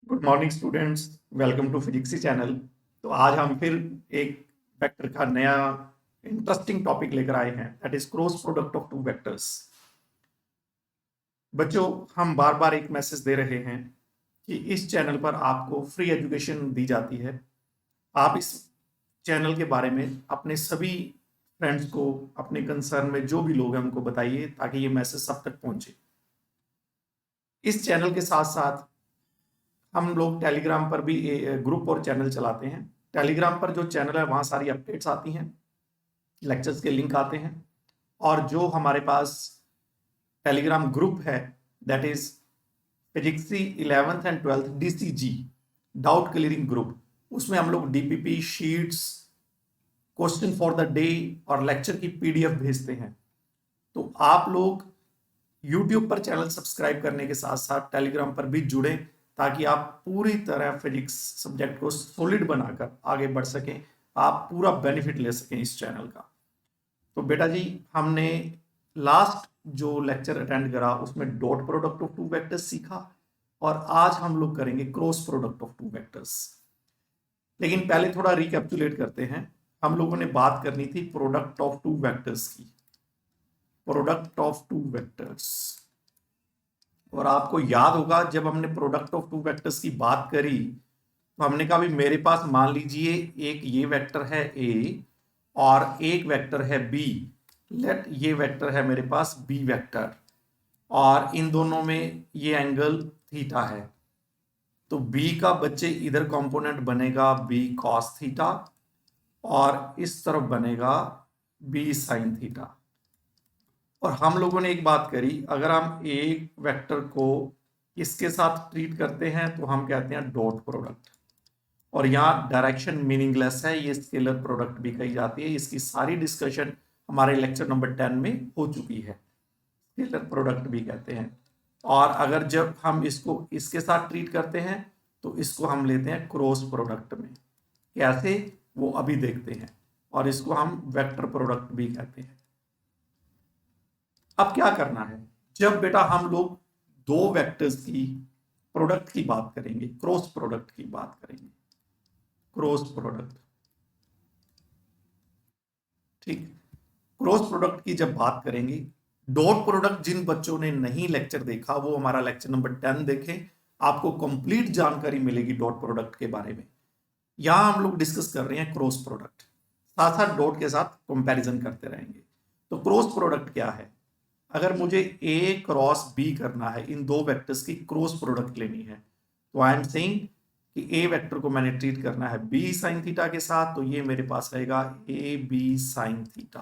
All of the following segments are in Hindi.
Good morning students, welcome to Physicsy channel. तो आज हम फिर एक वेक्टर का नया इंटरेस्टिंग टॉपिक लेकर आए हैं, that is cross product of two vectors. बच्चों, हम बार बार एक मैसेज दे रहे हैं कि इस चैनल पर आपको फ्री एजुकेशन दी जाती है। आप इस चैनल के बारे में अपने सभी फ्रेंड्स को, अपने कंसर्न में जो भी लोग हैं उनको बताइए ताकि ये मैसेज सब तक पहुंचे। इस चैनल के साथ साथ हम लोग टेलीग्राम पर भी ग्रुप और चैनल चलाते हैं। टेलीग्राम पर जो चैनल है वहाँ सारी अपडेट्स आती हैं, लेक्चर्स के लिंक आते हैं। और जो हमारे पास टेलीग्राम ग्रुप है, that is Physicsy 11th and 12th DCG, doubt clearing group, उसमें हम लोग DPP sheets, question for the day और लेक्चर की PDF भेजते हैं। तो आप लोग यूट्यूब पर चैनल सब्सक्राइब करने के साथ साथ टेलीग्राम पर भी जुड़े ताकि आप पूरी तरह फिजिक्स सब्जेक्ट को सॉलिड बनाकर आगे बढ़ सकें, आप पूरा बेनिफिट ले सकें इस चैनल का। तो बेटा जी, हमने लास्ट जो लेक्चर अटेंड करा उसमें dot product of two vectors सीखा और आज हम लोग करेंगे cross product of two vectors. लेकिन पहले थोड़ा रिकैप्चुलेट करते हैं। हम लोगों ने बात करनी थी प्रोडक्ट ऑफ टू वेक्टर्स की, प्रोडक्ट ऑफ टू वेक्टर्स। और आपको याद होगा जब हमने प्रोडक्ट ऑफ टू वेक्टर्स की बात करी तो हमने कहा भी मेरे पास मान लीजिए एक ये वेक्टर है ए और एक वेक्टर है बी। लेट ये वेक्टर है मेरे पास बी वेक्टर और इन दोनों में ये एंगल थीटा है। तो बी का बच्चे इधर कंपोनेंट बनेगा बी कॉस थीटा और इस तरफ बनेगा बी साइन थीटा। और हम लोगों ने एक बात करी, अगर हम एक वेक्टर को इसके साथ ट्रीट करते हैं तो हम कहते हैं डॉट प्रोडक्ट। और यहाँ डायरेक्शन मीनिंगलेस है, ये स्केलर प्रोडक्ट भी कही जाती है। इसकी सारी डिस्कशन हमारे लेक्चर नंबर 10 में हो चुकी है, स्केलर प्रोडक्ट भी कहते हैं। और अगर जब हम इसको इसके साथ ट्रीट करते हैं तो इसको हम लेते हैं क्रॉस प्रोडक्ट में। कैसे, वो अभी देखते हैं। और इसको हम वेक्टर प्रोडक्ट भी कहते हैं। अब क्या करना है, जब बेटा हम लोग दो वेक्टर्स की प्रोडक्ट की बात करेंगे, क्रॉस प्रोडक्ट की बात करेंगे, क्रॉस प्रोडक्ट, ठीक। क्रॉस प्रोडक्ट की जब बात करेंगे, डॉट प्रोडक्ट जिन बच्चों ने नहीं लेक्चर देखा वो हमारा लेक्चर नंबर 10 देखें, आपको कंप्लीट जानकारी मिलेगी डॉट प्रोडक्ट के बारे में। यहां हम लोग डिस्कस कर रहे हैं क्रॉस प्रोडक्ट, साथ साथ डॉट के साथ कंपैरिजन करते रहेंगे। तो क्रॉस प्रोडक्ट क्या है, अगर मुझे ए क्रॉस बी करना है, इन दो वेक्टर्स की क्रॉस प्रोडक्ट लेनी है, तो आई एम सेइंग कि ए वेक्टर को मैंने ट्रीट करना है बी साइन थीटा के साथ, तो ये मेरे पास रहेगा ए बी साइन थीटा।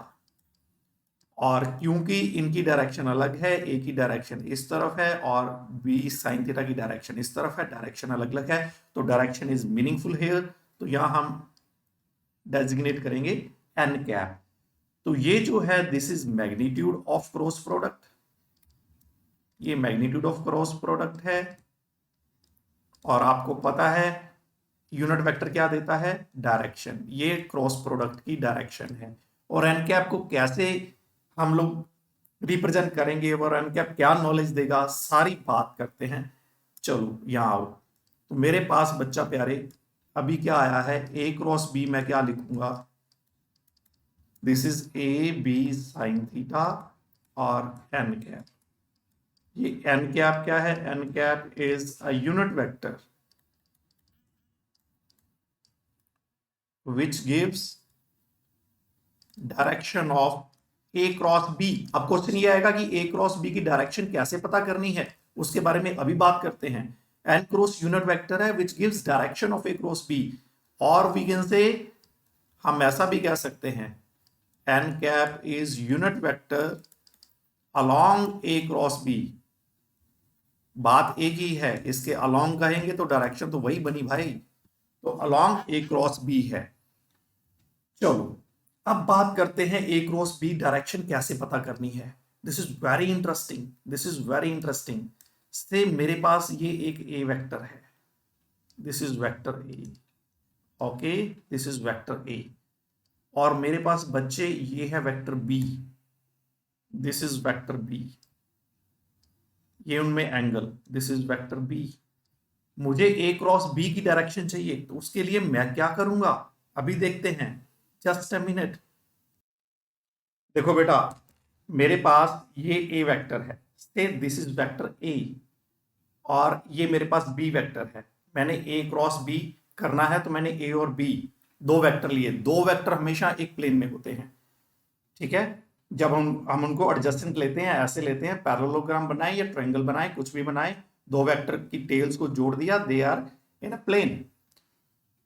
और क्योंकि इनकी डायरेक्शन अलग है, ए की डायरेक्शन इस तरफ है और बी साइन थीटा की डायरेक्शन इस तरफ है, डायरेक्शन अलग अलग है, तो डायरेक्शन इज मीनिंगफुल हियर। तो यहां हम डेजिग्नेट करेंगे एन कैप। तो ये जो है this is magnitude of cross product, ये मैग्नीट्यूड ऑफ क्रॉस प्रोडक्ट है। और आपको पता है यूनिट वेक्टर क्या देता है, डायरेक्शन, ये क्रॉस प्रोडक्ट की डायरेक्शन है। और एन कैप को कैसे हम लोग रिप्रेजेंट करेंगे और एन कैप क्या नॉलेज देगा, सारी बात करते हैं। चलो यहां आओ। तो मेरे पास बच्चा प्यारे अभी क्या आया है, ए क्रॉस बी, मैं क्या लिखूंगा, this is A B sine theta और एन कैप। ये एन कैप क्या है, N cap is a unit vector which gives direction of A cross B. अब क्वेश्चन ये आएगा कि ए क्रॉस बी की डायरेक्शन कैसे पता करनी है, उसके बारे में अभी बात करते हैं। एन क्रॉस यूनिट वेक्टर है which gives direction of A cross B. और वी कैन से, हम ऐसा भी कह सकते हैं, N cap is unit vector along A cross B. बात एक ही है, इसके अलोंग कहेंगे तो डायरेक्शन तो वही बनी भाई, तो अलोंग ए क्रॉस बी है। चलो अब बात करते हैं ए क्रॉस बी डायरेक्शन कैसे पता करनी है। This is very interesting, this is very interesting. So मेरे पास ये एक ए वेक्टर है, this is vector A, okay, this is vector ए। और मेरे पास बच्चे ये है vector B, this is vector B, ये उनमें angle, this is vector B. मुझे ए क्रॉस बी की डायरेक्शन चाहिए, तो उसके लिए मैं क्या करूंगा अभी देखते हैं। Just a minute. देखो बेटा, मेरे पास ये ए वेक्टर है, से दिस इज वेक्टर ए, और ये मेरे पास बी वेक्टर है। मैंने ए क्रॉस बी करना है, तो मैंने ए और बी दो वेक्टर लिए। दो वेक्टर हमेशा एक प्लेन में होते हैं, ठीक है। जब हम उनको एडजेसेंट लेते हैं, ऐसे लेते हैं, पैरेललोग्राम बनाए या ट्रायंगल बनाए, कुछ भी बनाए, दो वेक्टर की टेल्स को जोड़ दिया, they are in a plane.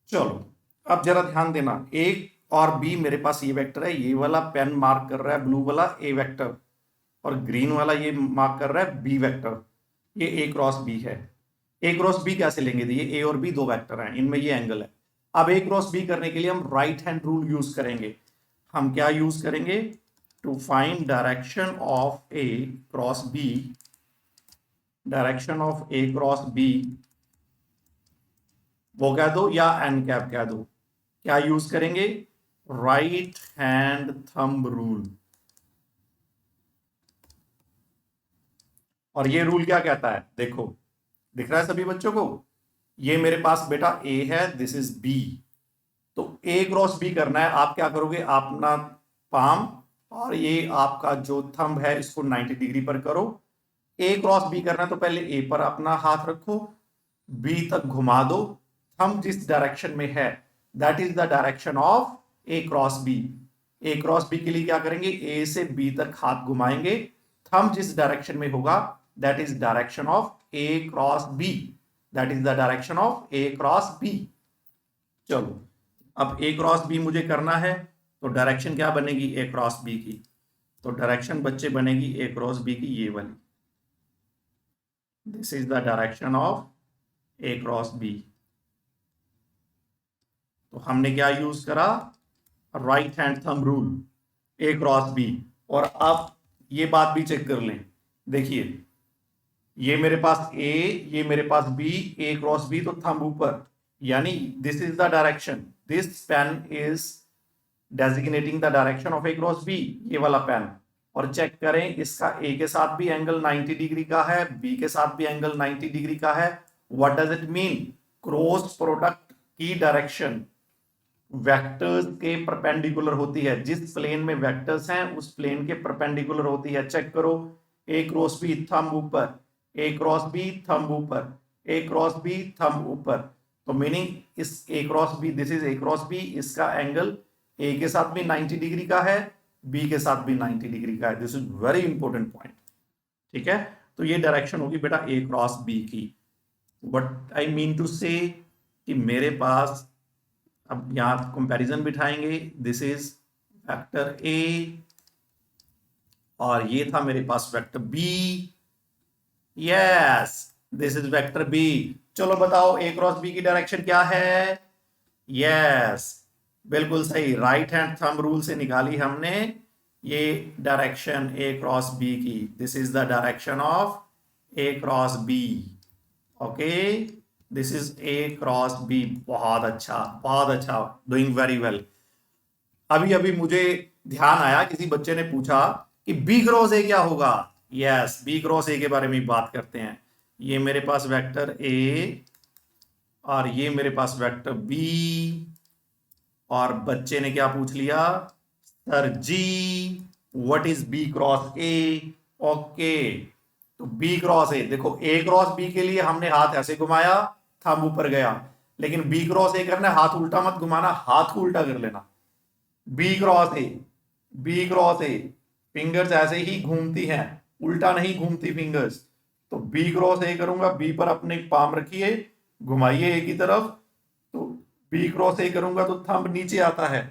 चलो, अब जरा ध्यान देना, ए और बी मेरे पास ये वेक्टर है, ये वाला पेन मार्क कर रहा है ब्लू वाला ए वेक्टर, और ग्रीन वाला ये मार्क कर रहा है बी वेक्टर। ये ए क्रॉस बी है। ए क्रॉस बी कैसे लेंगे? ये ए और बी दो वेक्टर हैं, इनमें ये एंगल है। अब ए क्रॉस बी करने के लिए हम राइट हैंड रूल यूज करेंगे। हम क्या यूज करेंगे? To find direction of A cross B, direction of A cross B, वो कह दो या एन कैप कह दो, क्या यूज करेंगे? Right hand thumb rule. और ये रूल क्या कहता है? देखो, दिख रहा है सभी बच्चों को? ये मेरे पास बेटा ए है, दिस इज बी। तो ए क्रॉस बी करना है, आप क्या करोगे? आप अपना पाम और ये आपका जो थंब है इसको 90 डिग्री पर करो। ए क्रॉस बी करना है तो पहले ए पर अपना हाथ रखो, बी तक घुमा दो। थंब जिस डायरेक्शन में है that is the direction of A cross B. A cross B के लिए क्या करेंगे? ए से बी तक हाथ घुमाएंगे, थंब जिस डायरेक्शन में होगा that is direction of A cross B, that is the direction of A cross B. चलो, अब ए क्रॉस बी मुझे करना है, तो डायरेक्शन क्या बनेगी ए क्रॉस बी की? तो डायरेक्शन बच्चे बनेगी ए क्रॉस बी की ये वाली, this is the direction of A cross B. तो हमने क्या यूज करा? Right hand thumb rule, A cross B. और अब ये बात भी चेक कर लें, देखिए ये मेरे पास ए, ये मेरे पास बी, ए क्रॉस बी, तो थंब ऊपर, यानी this is the direction, this pen is designating the direction of A cross B, ये वाला पेन। और चेक करें, इसका ए के साथ भी एंगल 90 डिग्री का है, बी के साथ भी एंगल 90 डिग्री का है। What does it mean? Cross product की डायरेक्शन वेक्टर्स के परपेंडिकुलर होती है। जिस प्लेन में वेक्टर्स हैं उस प्लेन के परपेंडिकुलर होती है। चेक करो, ए क्रॉस बी थंब ऊपर, ए क्रॉस बी थंब ऊपर, ए क्रॉस बी थंब ऊपर। तो मीनिंग इस A cross B, this is A cross B, इसका एंगल ए के साथ भी 90 डिग्री का है, बी के साथ भी 90 डिग्री का है। This is very important point, ठीक है। तो ये डायरेक्शन होगी बेटा ए क्रॉस बी की। What I mean to say कि मेरे पास, अब यहां कंपैरिजन बिठाएंगे, दिस इज वेक्टर ए और ये था मेरे पास vector B. Yes, this is vector B. चलो बताओ ए क्रॉस बी की डायरेक्शन क्या है? यस, बिल्कुल सही, राइट हैंड थंब रूल से निकाली हमने ये डायरेक्शन ए क्रॉस बी की। This is the direction of A cross B. Okay, this is A cross B. बहुत अच्छा, बहुत अच्छा, डूइंग वेरी वेल। अभी अभी मुझे ध्यान आया, किसी बच्चे ने पूछा कि बी क्रॉस ए क्या होगा। यस, बी क्रॉस ए के बारे में बात करते हैं। ये मेरे पास वेक्टर ए और ये मेरे पास वेक्टर बी, और बच्चे ने क्या पूछ लिया? सर जी, what is B cross A? Okay, तो बी क्रॉस ए, देखो ए क्रॉस बी के लिए हमने हाथ ऐसे घुमाया, थंब ऊपर गया, लेकिन बी क्रॉस ए करना, हाथ उल्टा मत घुमाना, हाथ को उल्टा कर लेना। B cross A, B cross A, fingers ऐसे ही घूमती हैं, उल्टा नहीं घूमती फिंगर्स। तो बी क्रॉस ए करूंगा, बी पर अपने पाम रखिए, घुमाइए ए की तरफ, तो बी क्रॉस ए करूंगा तो थंब नीचे आता है,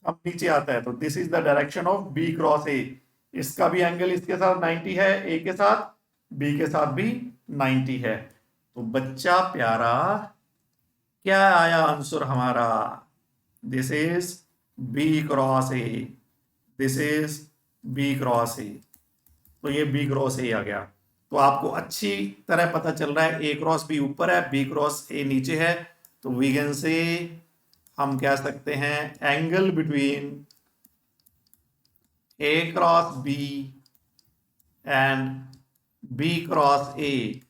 थंब नीचे आता है, तो this is the direction of B cross A. इसका भी एंगल इसके साथ 90 है, ए के साथ, बी के साथ भी 90 है। तो बच्चा प्यारा, क्या आया आंसर हमारा? This is B cross A, this is B cross A. तो ये बी क्रॉस ए आ गया। तो आपको अच्छी तरह पता चल रहा है ए क्रॉस बी ऊपर है, बी क्रॉस ए नीचे है। तो वी कैन से, हम कह सकते हैं angle between A cross B and B cross A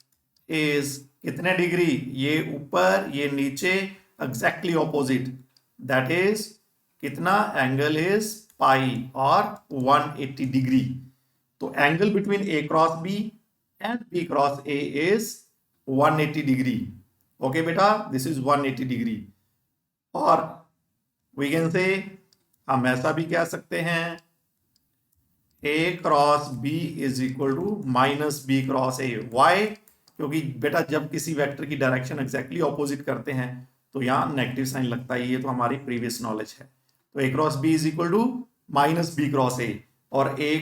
is कितने डिग्री, ये ऊपर ये नीचे, एग्जैक्टली ऑपोजिट, दैट इज कितना, एंगल इज पाई और 180 डिग्री। तो angle between A cross B and B cross A is 180 degree. Okay बेटा, दिस इज 180 डिग्री। और वी कैन से, हम ऐसा भी कह सकते हैं A cross B is equal to minus B cross A. Y? क्योंकि बेटा जब किसी वेक्टर की डायरेक्शन एग्जैक्टली ऑपोजिट करते हैं तो यहाँ नेगेटिव साइन लगता है, ये तो हमारी प्रीवियस नॉलेज है। तो ए cross B is equal to minus B cross A, और ए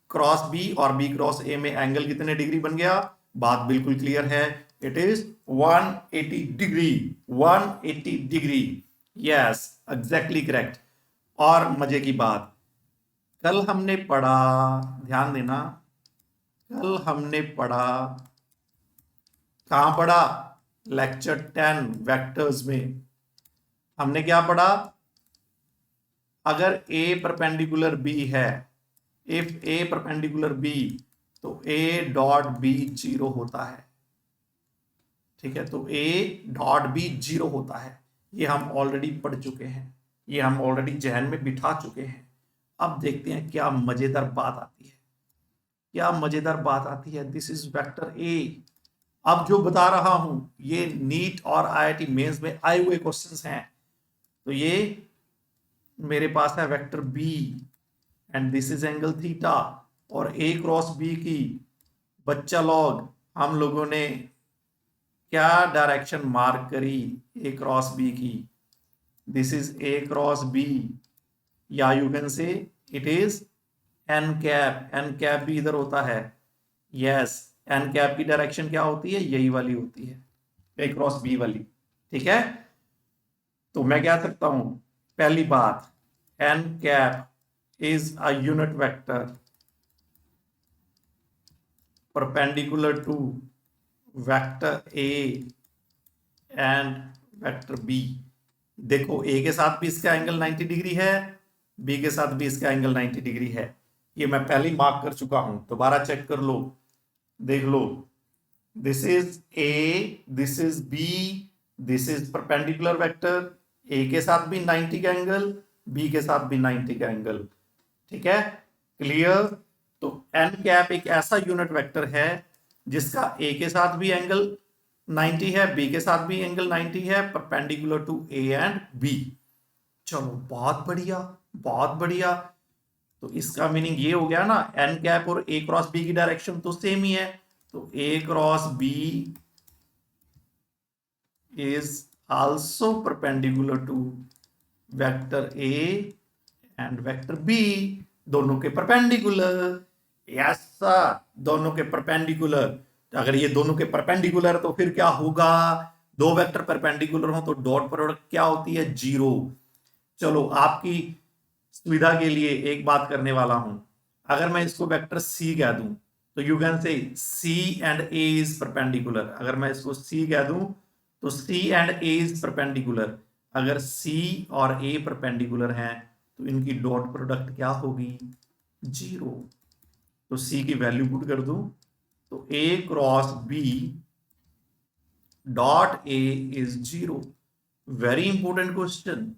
क्रॉस बी और बी क्रॉस ए में एंगल कितने डिग्री बन गया, बात बिल्कुल क्लियर है, it is 180 degree, 180 degree. Yes, exactly correct. और मजे की बात, कल हमने पढ़ा, ध्यान देना, कल हमने पढ़ा, कहां पढ़ा, लेक्चर 10 वेक्टर्स में हमने क्या पढ़ा, अगर A परपेंडिकुलर B है, इफ A परपेंडिकुलर B, तो A डॉट B 0 होता है। ठीक है, तो A डॉट B 0 होता है। ये हम ऑलरेडी पढ़ चुके हैं, ये हम ऑलरेडी जहन में बिठा चुके हैं। अब देखते हैं क्या मजेदार बात आती है, क्या मजेदार बात आती है। This is vector A। अब जो बता रहा हूं ये नीट और IIT मेंस में आए हुए क्वेश्चंस हैं। तो ये मेरे पास है vector B and this is angle theta, और A क्रॉस B की बच्चा लॉग हम लोगों ने क्या डायरेक्शन मार्क करी, A क्रॉस B की, this is A cross B, या you can say it is N cap, N cap भी इधर होता है। यस, एन कैप की डायरेक्शन क्या होती है, यही वाली होती है, A क्रॉस B वाली। ठीक है, तो मैं क्या सकता हूं, पहली बात, N cap is a unit vector perpendicular to vector A and vector B। देखो A के साथ भी इसका एंगल 90 डिग्री है, B के साथ भी इसका एंगल 90 डिग्री है। ये मैं पहले ही मार्क कर चुका हूं, दोबारा चेक कर लो, देख लो, this is A, this is B, this is perpendicular vector, A के साथ भी 90 का एंगल, B के साथ भी 90 का एंगल। ठीक है, क्लियर। तो एन कैप एक ऐसा यूनिट वेक्टर है जिसका A के साथ भी एंगल 90 है, B के साथ भी एंगल 90 है, perpendicular to A and B। चलो बहुत बढ़िया, बहुत बढ़िया। तो इसका मीनिंग ये हो गया ना, एन कैप और A क्रॉस B की डायरेक्शन तो सेम ही है, तो A cross B is also perpendicular to vector A and vector B, दोनों के परपेंडिकुलर। यस सर, दोनों के परपेंडिकुलर। तो अगर ये दोनों के परपेंडिकुलर तो फिर क्या होगा, दो वेक्टर परपेंडिकुलर हो तो डॉट प्रोडक्ट क्या होती है, 0। चलो आपकी सुविधा के लिए एक बात करने वाला हूं, अगर मैं इसको वेक्टर C कह दूं तो यू कैन से C and A is perpendicular. अगर मैं इसको C कह दूं तो C and A is perpendicular. अगर C और A परपेंडिकुलर हैं तो इनकी डॉट प्रोडक्ट क्या होगी, 0। तो C की वैल्यू पुट कर दूं तो A cross B dot A is 0। Very important question,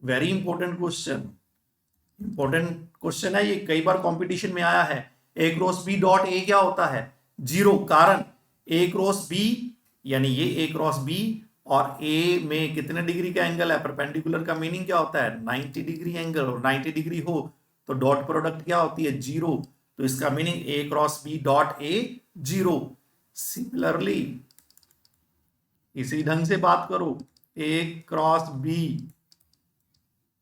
very important question, important question है ये, कई बार कंपटीशन में आया है। A cross B dot A क्या होता है, 0। कारण A क्रॉस B यानी ये A क्रॉस B और A में कितने डिग्री का एंगल है, परपेंडिकुलर का मीनिंग क्या होता है, 90 डिग्री एंगल, और 90 डिग्री हो तो डॉट प्रोडक्ट क्या होती है, 0। तो इसका meaning A cross B dot A 0। Similarly इसी ढंग से बात करो, A cross B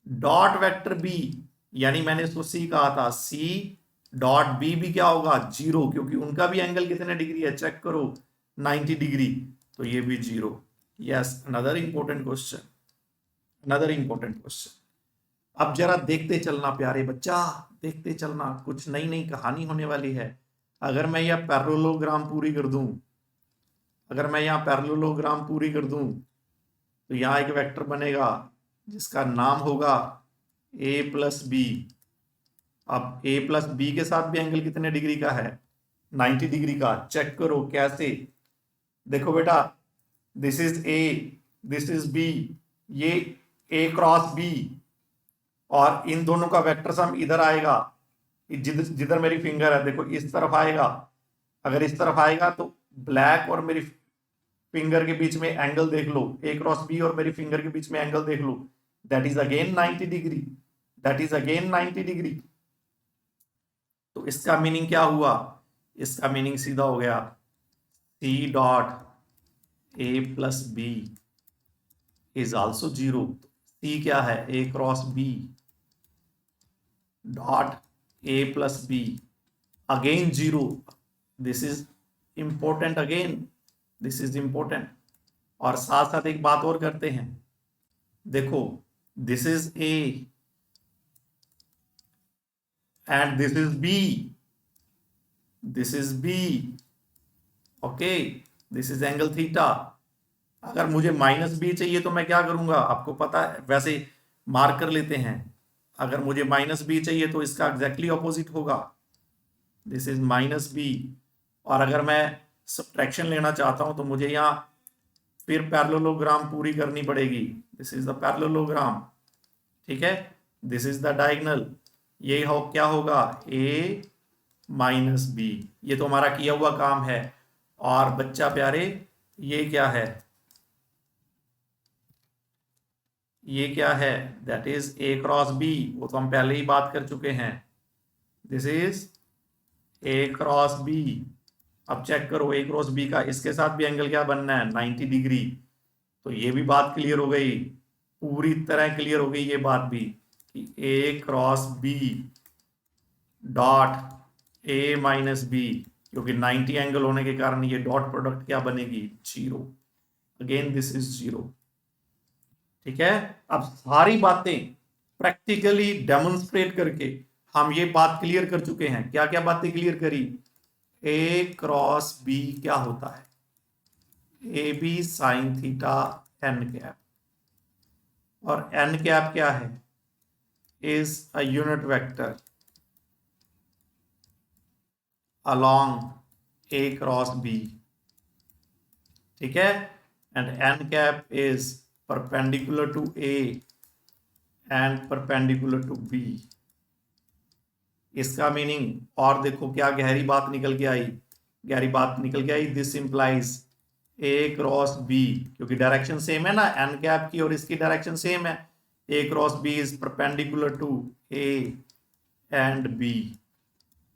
dot vector B, यानी मैंने इसको C कहा था, C डॉट B भी क्या होगा, 0, क्योंकि उनका भी एंगल कितने डिग्री है, चेक करो, 90 डिग्री, तो ये भी 0। Yes, another important question, another important question. अब जरा देखते चलना प्यारे बच्चा, देखते चलना, कुछ नई नई कहानी होने वाली है। अगर मैं यह पैरेललोग्राम पूरी कर दूं, अगर मैं यहाँ पैरेललोग्राम पूरी कर दूं तो यहाँ एक वेक्टर बनेगा जिसका नाम होगा A प्लस बी। अब A प्लस बी के साथ भी एंगल कितने डिग्री का है, 90 डिग्री का। चेक करो कैसे, देखो बेटा, this is A, this is B, ये ए क्रॉस बी, और इन दोनों का वेक्टर सम इधर आएगा, जिधर मेरी फिंगर है देखो इस तरफ आएगा। अगर इस तरफ आएगा तो ब्लैक और मेरी फिंगर के बीच में एंगल देख लो, ए क्रॉस बी और मेरी फिंगर के बीच में एंगल देख लो, that is again 90 degree, that is again 90 degree. तो इसका मीनिंग क्या हुआ? इसका मीनिंग सीधा हो गया C dot A plus B is also zero. C क्या है? A cross B dot A plus B, again zero. This is important, again this is important. और साथ साथ एक बात और करते हैं, देखो this is A and this is B, this is B, okay, this is angle theta. अगर मुझे माइनस बी चाहिए तो मैं क्या करूंगा? आपको पता है, वैसे मार्क कर लेते हैं। अगर मुझे माइनस बी चाहिए तो इसका एग्जैक्टली ऑपोजिट होगा, दिस इज माइनस बी। और अगर मैं सब्ट्रैक्शन लेना चाहता हूं तो मुझे यहाँ फिर पैरेललोग्राम पूरी करनी पड़ेगी, दिस इज द पैरेललोग्राम, ठीक है, दिस इज द डायगोनल। ये हो क्या होगा? ए माइनस बी, ये तो हमारा किया हुआ काम है। और बच्चा प्यारे, ये क्या है? ये क्या है? That is A cross B, वो तो हम पहले ही बात कर चुके हैं, this is A cross B. अब चेक करो ए क्रॉस बी का इसके साथ भी एंगल क्या बनना है? 90 डिग्री। तो ये भी बात क्लियर हो गई, पूरी तरह क्लियर हो गई ये बात भी, कि A cross B dot A minus B, क्योंकि 90 एंगल होने के कारण ये डॉट प्रोडक्ट क्या बनेगी? Zero. Again this is zero, ठीक है। अब सारी बातें प्रैक्टिकली डेमोन्स्ट्रेट करके हम ये बात क्लियर कर चुके हैं। क्या क्या बातें क्लियर करी? ए क्रॉस बी क्या होता है? A B sine theta N cap, और एन कैप क्या है? Is a unit vector along A cross B, ठीक है, and n cap is perpendicular to A and perpendicular to B। इसका मीनिंग और देखो क्या गहरी बात निकल के आई, गहरी बात निकल के आई, this implies A cross B, क्योंकि डायरेक्शन सेम है ना n कैप की और इसकी डायरेक्शन सेम है, A cross B is perpendicular to A and B।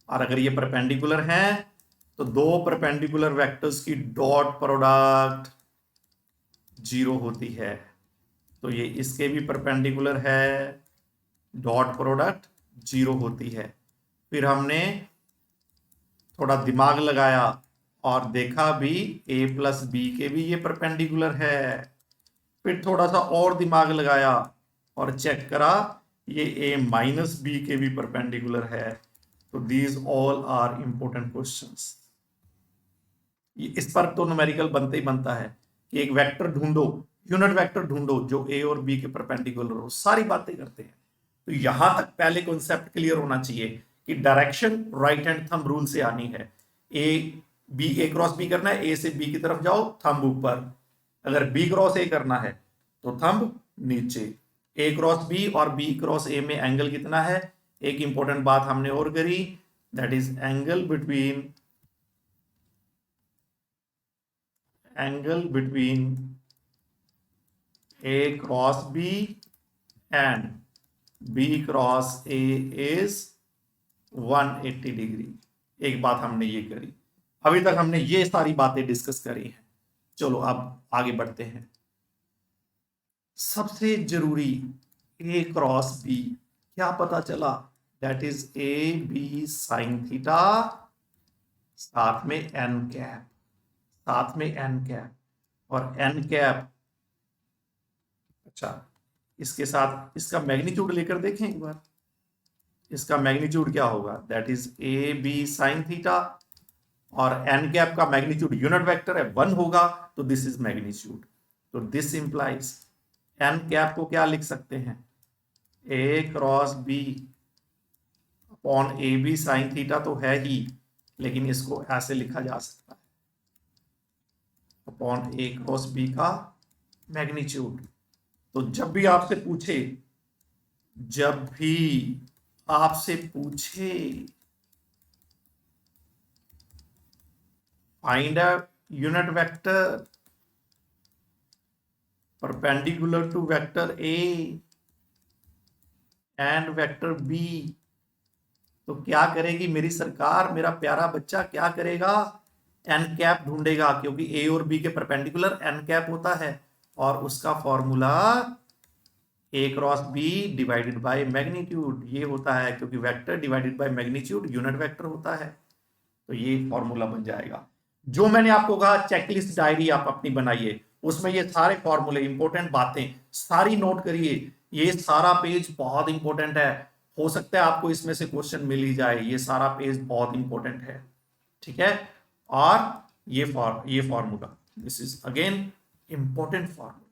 और अगर ये परपेंडिकुलर हैं तो दो परपेंडिकुलर वेक्टर्स की डॉट प्रोडक्ट जीरो होती है। तो ये इसके भी परपेंडिकुलर है, डॉट प्रोडक्ट जीरो होती है। फिर हमने थोड़ा दिमाग लगाया और देखा भी ए प्लस बी के भी ये परपेंडिकुलर है। फिर थोड़ा सा और दिमाग लगाया और चेक करा ये ए माइनस बी के भी परपेंडिकुलर है। तो these all are important questions. इस पर तो न्यूमेरिकल बनते ही बनता है कि एक वेक्टर ढूंढो, यूनिट वेक्टर ढूंढो जो ए और बी के परपेंडिकुलर हो, सारी बातें करते हैं। तो यहां तक पहले कॉन्सेप्ट क्लियर होना चाहिए कि direction right hand thumb rule से आनी है। ए क्रॉस बी करना है, ए से बी की तरफ जाओ, थंब ऊपर। अगर बी क्रॉस ए करना है तो थंब नीचे। ए क्रॉस बी और बी क्रॉस ए में एंगल कितना है? एक इंपॉर्टेंट बात हमने और करी, that is angle between A cross B and B cross A is 180 degree. एक बात हमने ये करी, अभी तक हमने ये सारी बातें डिस्कस करी हैं। चलो अब आगे बढ़ते हैं। सबसे जरूरी ए क्रॉस बी क्या पता चला? That is A B sine theta, साथ में एन कैप, साथ में एन कैप। और एन कैप, अच्छा इसके साथ इसका मैग्नीट्यूड लेकर देखें एक बार, इसका मैग्नीट्यूड क्या होगा? That is A B sine theta, और एन कैप का मैग्नीट्यूड यूनिट वेक्टर है 1 होगा, तो दिस इज मैग्नीट्यूड। तो दिस इंप्लाइज एन कैप को क्या लिख सकते हैं? A cross B upon A B sine theta तो है ही, लेकिन इसको ऐसे लिखा जा सकता है, अपॉन ए क्रॉस बी का मैग्नीट्यूड। तो जब भी आपसे पूछे find a unit vector perpendicular to vector A and vector B, तो क्या करेगी मेरी सरकार, मेरा प्यारा बच्चा क्या करेगा, एन कैप ढूंढेगा, क्योंकि ए और बी के परपेंडिकुलर एन कैप होता है और उसका formula A cross B divided by magnitude ये होता है, क्योंकि vector divided by magnitude unit vector होता है। तो ये फॉर्मूला बन जाएगा। जो मैंने आपको कहा चेकलिस्ट डायरी आप अपनी बनाइए, उसमें ये सारे फॉर्मूले इंपॉर्टेंट बातें सारी नोट करिए। ये सारा पेज बहुत इंपॉर्टेंट है, हो सकता है आपको इसमें से क्वेश्चन मिल ही जाए, ये सारा पेज बहुत इंपॉर्टेंट है, ठीक है। और ये formula this is again important formula,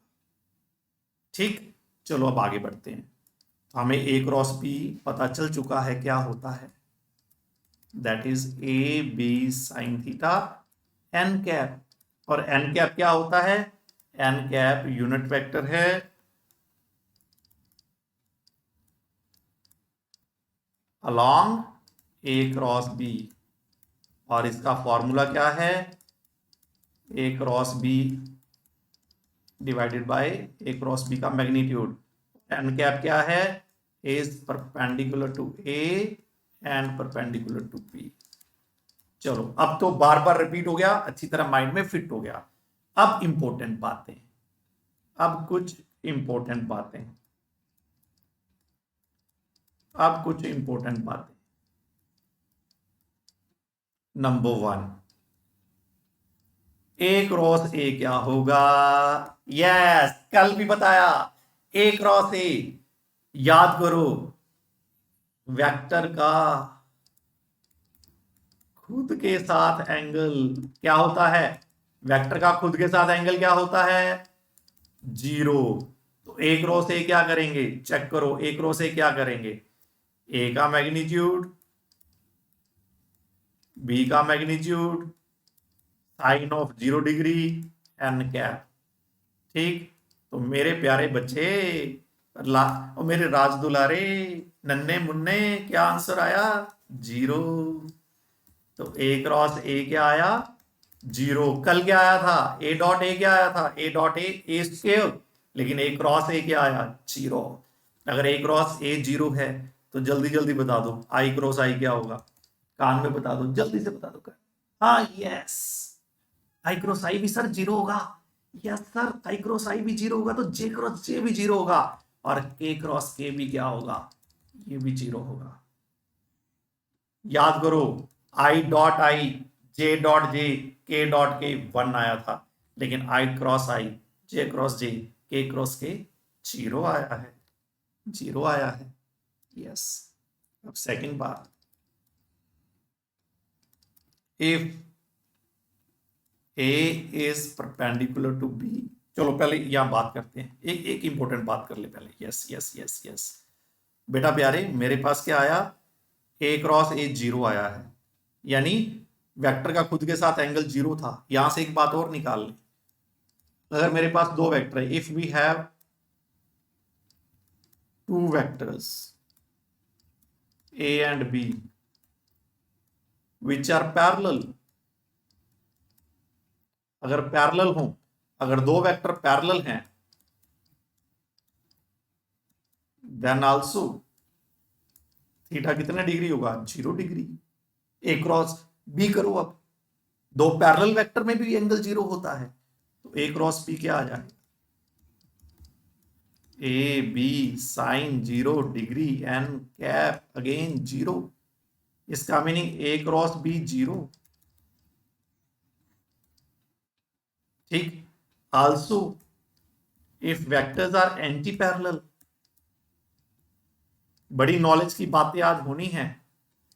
ठीक। चलो अब आगे बढ़ते हैं। हमें ए क्रॉस बी पता चल चुका है क्या होता है, that is A B sine theta N cap. और एन कैप क्या होता है, एन कैप यूनिट वेक्टर है अलॉन्ग ए क्रॉस बी, और इसका फॉर्मूला क्या है, A cross B divided by A cross B का मैग्नीट्यूड। एन कैप क्या है, is perpendicular to A and perpendicular to B. चलो अब तो बार बार रिपीट हो गया, अच्छी तरह माइंड में फिट हो गया। अब इंपॉर्टेंट बातें, अब कुछ इंपॉर्टेंट बातें, अब कुछ इंपॉर्टेंट बातें। नंबर 1, ए क्रॉस ए क्या होगा, यस कल भी बताया, ए क्रॉस ए याद करो वेक्टर का खुद के साथ एंगल क्या होता है, वेक्टर का खुद के साथ एंगल क्या होता है, 0। तो ए क्रॉस ए क्या करेंगे, चेक करो, ए क्रॉस ए क्या करेंगे, ए का मैग्नीट्यूड बी का magnitude sine of 0 degree N cap, ठीक। तो मेरे प्यारे बच्चे और मेरे राज दुलारे नन्हे मुन्ने क्या आंसर आया, 0। तो ए क्रॉस ए क्या आया, 0। कल क्या आया था, ए डॉट ए क्या आया था, ए डॉट ए स्क्वायर, लेकिन ए क्रॉस ए क्या आया, 0। अगर ए क्रॉस ए 0 है तो जल्दी जल्दी बता दो आई क्रॉस आई क्या होगा, कान में बता दो, जल्दी से बता दो। हाँ यस, आई क्रॉस आई भी सर 0 होगा, यस सर आई क्रॉस आई भी 0 होगा, तो जे क्रॉस जे भी 0 होगा, और के क्रॉस के भी क्या होगा, ये भी 0 होगा। याद करो I dot I J dot J के डॉट के 1 आया था, लेकिन आई क्रॉस आई जे क्रॉस जे के क्रॉस के 0 आया है, 0 आया है, यस। अब सेकंड बात, if A is perpendicular to B, चलो पहले यहां बात करते हैं, एक एक इंपॉर्टेंट बात कर ले पहले, यस यस यस यस बेटा प्यारे, मेरे पास क्या आया, A क्रॉस A 0 आया है, यानी वेक्टर का खुद के साथ एंगल 0 था। यहां से एक बात और निकाल ले, अगर मेरे पास दो वेक्टर है, if we have two vectors A and B which are parallel, अगर पैरेलल हो, अगर दो वेक्टर पैरेलल हैं, देन आल्सो थीटा कितने डिग्री होगा, 0 डिग्री। ए क्रॉस बी करो, अब दो पैरेलल वेक्टर में भी एंगल 0 होता है, तो ए क्रॉस बी क्या आ जाएगा, A B sine 0 degree N cap again 0, इसका मीनिंग ए क्रॉस बी 0, ठीक। Also if vectors are anti parallel, बड़ी नॉलेज की बातें आज होनी है,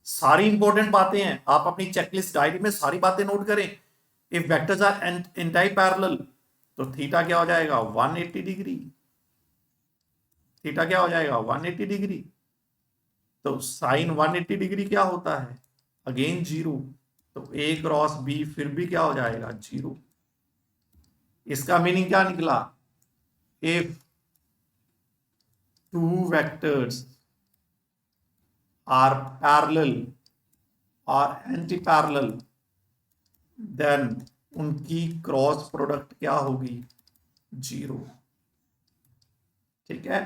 सारी इंपॉर्टेंट बातें हैं, आप अपनी चेकलिस्ट डायरी में सारी बातें नोट करें। If vectors are anti parallel, तो थीटा क्या हो जाएगा, 180 डिग्री, थीटा क्या हो जाएगा, 180 डिग्री। तो साइन 180 डिग्री क्या होता है, अगेन 0, तो ए क्रॉस बी फिर भी क्या हो जाएगा, 0। इसका मीनिंग क्या निकला? If two vectors are parallel और एंटी पैरेलल, देन उनकी क्रॉस प्रोडक्ट क्या होगी? 0। ठीक है।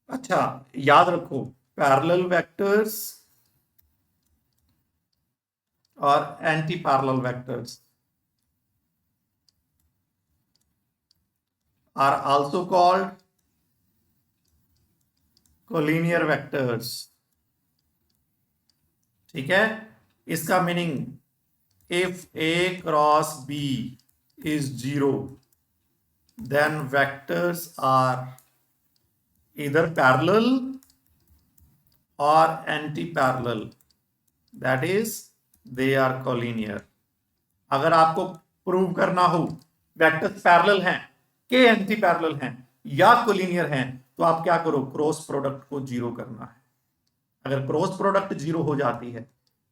अच्छा, याद रखो, पैरेलल वेक्टर्स और anti parallel vectors are also called collinear vectors. ठीक है। इसका meaning if a cross B is 0, then vectors are either parallel or anti-parallel, that is they are collinear। अगर आपको प्रूव करना हो वेक्टर्स पैरेलल हैं के एंटी पैरेलल हैं या कोलिनियर हैं, तो आप क्या करो? क्रॉस प्रोडक्ट को 0 करना है। अगर क्रॉस प्रोडक्ट 0 हो जाती है,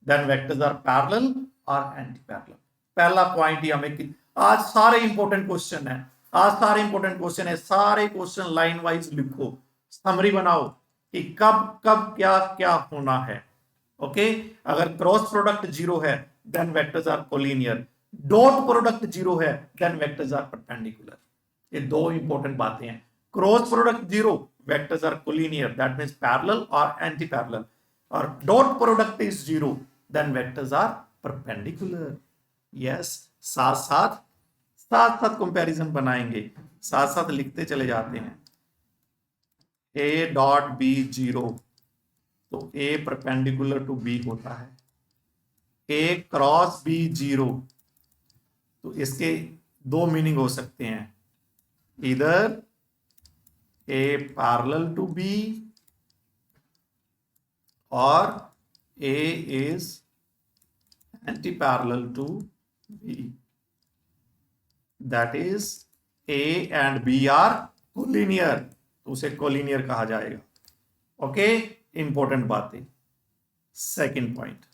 देन वेक्टर्स आर पैरेलल और एंटी पैरेलल। पहला पॉइंट ही हमें, आज सारे इंपॉर्टेंट क्वेश्चन है, आज सारे इंपॉर्टेंट क्वेश्चन है, सारे क्वेश्चन लाइन वाइज लिखो, समरी बनाओ कि कब कब क्या क्या होना है। ओके, अगर क्रॉस प्रोडक्ट 0 है then vectors are collinear, dot product 0 है देन वेक्टर्स आर परपेंडिकुलर। ये दो इंपॉर्टेंट बातें हैं। Cross product 0, vectors are collinear, that means parallel और एंटी पैरेलल, और dot product is 0, then vectors are perpendicular. Yes, साथ साथ कंपैरिजन बनाएंगे, साथ साथ लिखते चले जाते हैं। a डॉट बी 0, तो a परपेंडिकुलर टू b होता है। a क्रॉस b 0, तो इसके दो मीनिंग हो सकते हैं, इधर a पैरेलल टू b और a is anti parallel to b, that is a and b are collinear, तो उसे कोलिनियर कहा जाएगा। ओके, इंपॉर्टेंट बातें। Second point,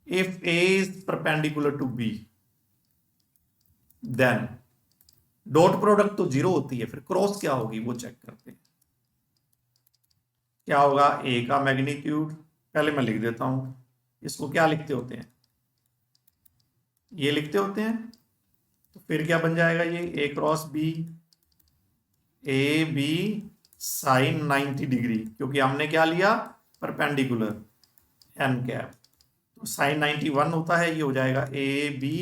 if a is perpendicular to b, then dot product तो 0 होती है, फिर क्रॉस क्या होगी वो चेक करते हैं। क्या होगा? a का मैग्नीट्यूड, पहले मैं लिख देता हूं, इसको क्या लिखते होते हैं? ये लिखते होते हैं। तो फिर क्या बन जाएगा? ये a cross b, a B sine 90 degree, क्योंकि हमने क्या लिया? परपेंडिकुलर, एन कैप, तो साइन 91 होता है, ये हो जाएगा ए बी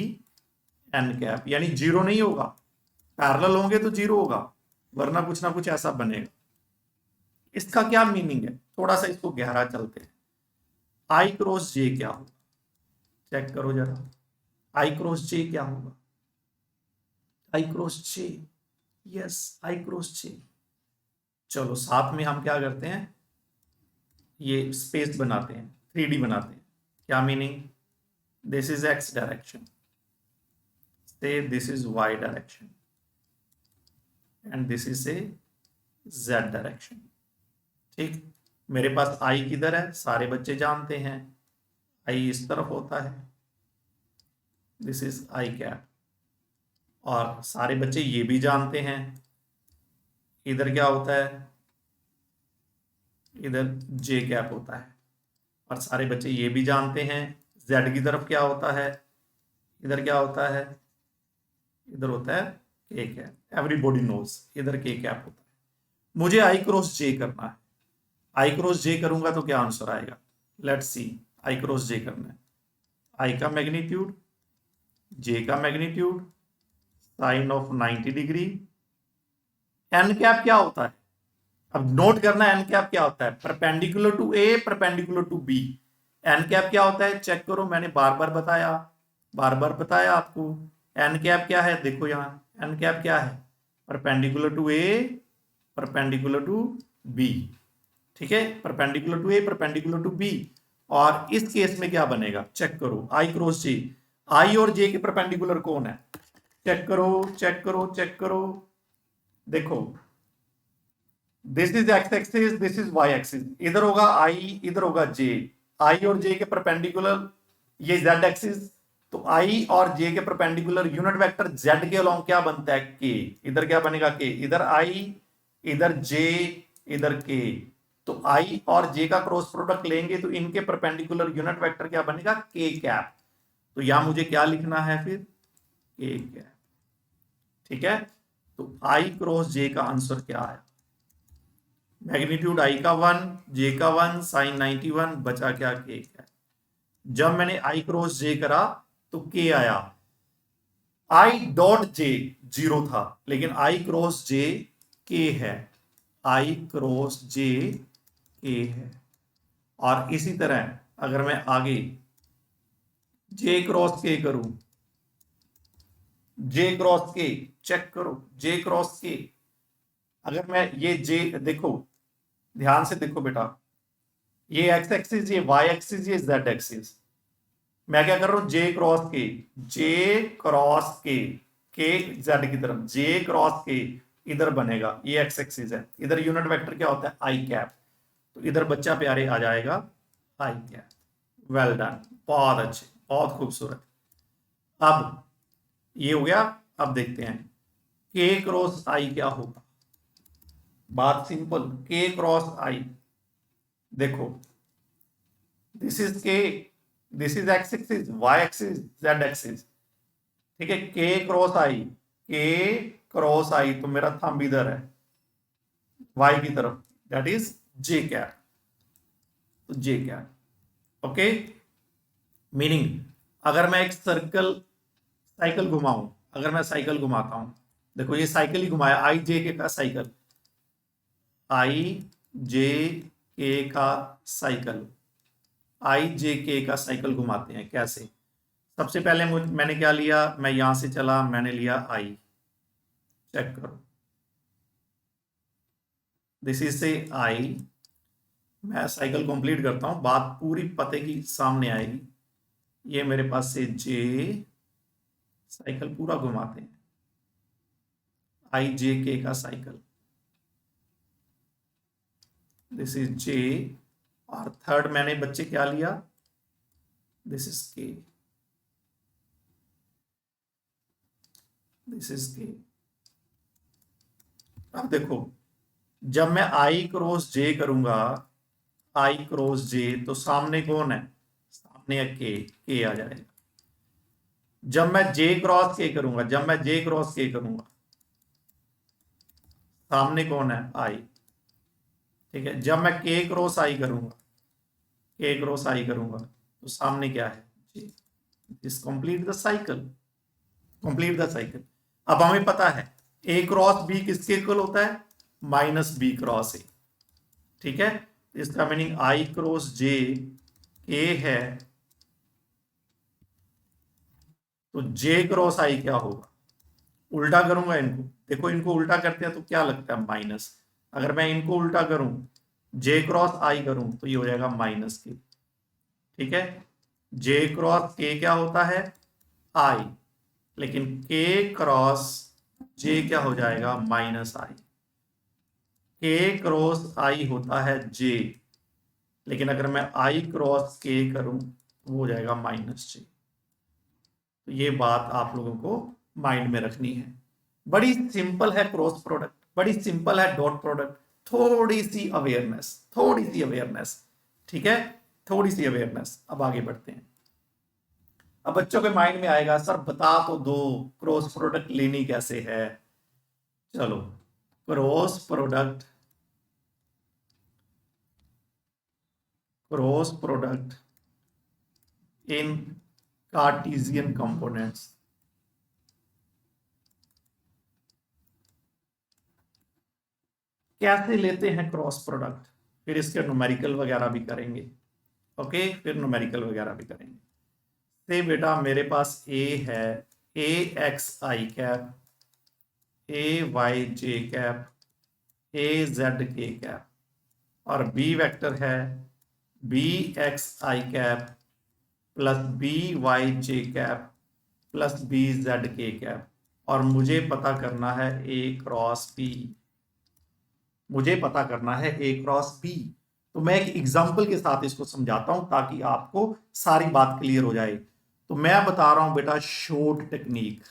एन कैप, यानी 0 नहीं होगा, पैरेलल होंगे तो 0 होगा, वरना कुछ ना कुछ ऐसा बनेगा। इसका क्या मीनिंग है? थोड़ा सा इसको गहरा चलते हैं। आई क्रॉस जे क्या होगा? चेक करो जरा, आई क्रॉस जे क्या होगा? आई क्रॉस जे, यस, आई क्रॉस जे। चलो साथ में हम क्या करते हैं, ये स्पेस बनाते हैं, 3D बनाते हैं। क्या meaning? This is X direction, से this is Y direction, and this is a Z direction. ठीक, मेरे पास आई किधर है? सारे बच्चे जानते हैं, आई इस तरफ होता है, दिस इज आई कैप, और सारे बच्चे ये भी जानते हैं इधर क्या होता है, इधर जे कैप होता है, और सारे बच्चे ये भी जानते हैं जेड की तरफ क्या होता है, इधर क्या होता है, इधर होता है के कैप। एवरीबॉडी नोज इधर के कैप होता है। मुझे आई क्रॉस जे करना है, आई क्रॉस जे करूंगा तो क्या आंसर आएगा? लेट्स सी, आई क्रॉस जे करना है, आई का मैग्नीट्यूड, जे का magnitude, sine of 90 degree, N cap क्या होता है? अब नोट करना एन कैप क्या होता है? Perpendicular to a, perpendicular to b. N cap क्या होता है? चेक करो, मैंने बार बार बताया आपको। एन कैप क्या है? देखो यहां एन कैप क्या है? Perpendicular to a, perpendicular to b. ठीक है, perpendicular to a, perpendicular to b. और इस केस में क्या बनेगा? चेक करो, आई क्रॉस जे, आई और जे के परपेंडिकुलर कौन है? चेक करो। देखो, this is x axis, this is y axis, इधर होगा आई, इधर होगा जे। आई और जे के परपेंडिकुलर ये जेड एक्सिस, तो आई और जे के परपेंडिकुलर यूनिट वेक्टर जेड के अलोंग क्या बनता है, के। इधर क्या बनेगा, के। इधर आई, इधर जे, इधर के। तो आई और जे का क्रॉस प्रोडक्ट लेंगे तो इनके परपेंडिकुलर यूनिट वेक्टर क्या बनेगा, के कैप। तो यहां मुझे क्या लिखना है फिर, के कैप। ठीक है, तो आई क्रॉस जे का आंसर क्या आया, मैग्नीट्यूड आई का 1, जे का 1, साइन 91, बचा क्या, के कैप। जब मैंने आई क्रॉस जे करा तो के आया, आई डॉट जे 0 था, लेकिन आई क्रॉस जे के है, आई क्रॉस जे के है। और इसी तरह अगर मैं आगे जे क्रॉस के करूं, जे क्रॉस के चेक करो, जे क्रॉस के, अगर मैं ये जे देखो, ध्यान से देखो बेटा, ये एक्स एक्सिस, ये वाई एक्सिस, ये जेड एक्सिस, मैं क्या कर रहा हूं, जे क्रॉस के, जे क्रॉस के जेड की तरफ, जे क्रॉस के इधर बनेगा, ये एक्स एक्सिस है, इधर यूनिट वेक्टर क्या होता है, आई कैप। तो इधर बच्चा प्यारे आ जाएगा आई कैप। वेल डन, बहुत अच्छे, बहुत खूबसूरत। अब ये हो गया। अब देखते हैं के क्रॉस आई क्या होगा। बात सिंपल, के क्रॉस आई, देखो this is k, this is x axis, y axis, z axis. ठीक है, के क्रॉस आई, के क्रॉस आई, तो मेरा थंब इधर है वाई की तरफ, दैट इज जे कैप। तो जे कैप, ओके। मीनिंग अगर मैं एक सर्कल साइकिल घुमाऊं, अगर मैं साइकिल घुमाता हूं, देखो ये साइकिल ही घुमाया, आई जे के का साइकिल, आई जे के का साइकिल, आई जे के का साइकिल घुमाते हैं कैसे। सबसे पहले मैंने क्या लिया, मैं यहां से चला, मैंने लिया आई, चेक करो, दिस इज से आई। मैं साइकिल कंप्लीट करता हूं, बात पूरी पते की सामने आएगी। ये मेरे पास से जे, साइकिल पूरा घुमाते हैं, आई जे के का साइकिल, दिस इज जे। और थर्ड मैंने बच्चे क्या लिया, this is k, this is के। अब देखो, जब मैं आई क्रॉस जे करूंगा, आई क्रॉस जे, तो सामने कौन है, सामने के आ जाएगा। जब मैं जे क्रॉस के करूंगा, जब मैं जे क्रॉस के करूंगा, सामने कौन है, आई। ठीक है, जब मैं के क्रॉस आई करूंगा, के क्रॉस आई करूंगा, तो सामने क्या है, J. This complete the cycle, complete the cycle. अब हमें पता है ए क्रॉस बी किसके इक्वल होता है, माइनस बी क्रॉस ए। ठीक है, इसका मीनिंग आई क्रॉस जे के है, तो जे क्रॉस आई क्या होगा, उल्टा करूंगा इनको, देखो इनको उल्टा करते हैं तो क्या लगता है, माइनस। अगर मैं इनको उल्टा करूं, जे क्रॉस आई करूं, तो ये हो जाएगा माइनस के। ठीक है, जे क्रॉस के क्या होता है, आई, लेकिन के क्रॉस जे क्या हो जाएगा, माइनस आई। के क्रॉस आई होता है जे, लेकिन अगर मैं आई क्रॉस के करूं तो वो हो जाएगा माइनस जे। तो ये बात आप लोगों को माइंड में रखनी है। बड़ी सिंपल है क्रॉस प्रोडक्ट, बड़ी सिंपल है डॉट प्रोडक्ट, थोड़ी सी अवेयरनेस, थोड़ी सी अवेयरनेस। ठीक है, थोड़ी सी अवेयरनेस। अब आगे बढ़ते हैं। अब बच्चों के माइंड में आएगा, सर बता तो दो क्रॉस प्रोडक्ट लेनी कैसे है। चलो, cross product, cross product in Cartesian components. कैसे लेते हैं क्रॉस प्रोडक्ट, फिर इसके न्यूमेरिकल वगैरह भी करेंगे। ओके, फिर न्यूमेरिकल वगैरह भी करेंगे। से बेटा मेरे पास ए है, ए एक्स आई कैप, ए वाई जे कैप, ए जेड के कैप, और बी वेक्टर है बी एक्स आई कैप प्लस बी वाई जे कैप प्लस बी जेड के कैप। और मुझे पता करना है ए क्रॉस बी, मुझे पता करना है ए क्रॉस बी। तो मैं एक एग्जाम्पल के साथ इसको समझाता हूं ताकि आपको सारी बात क्लियर हो जाए। तो मैं बता रहा हूं बेटा शॉर्ट टेक्निक,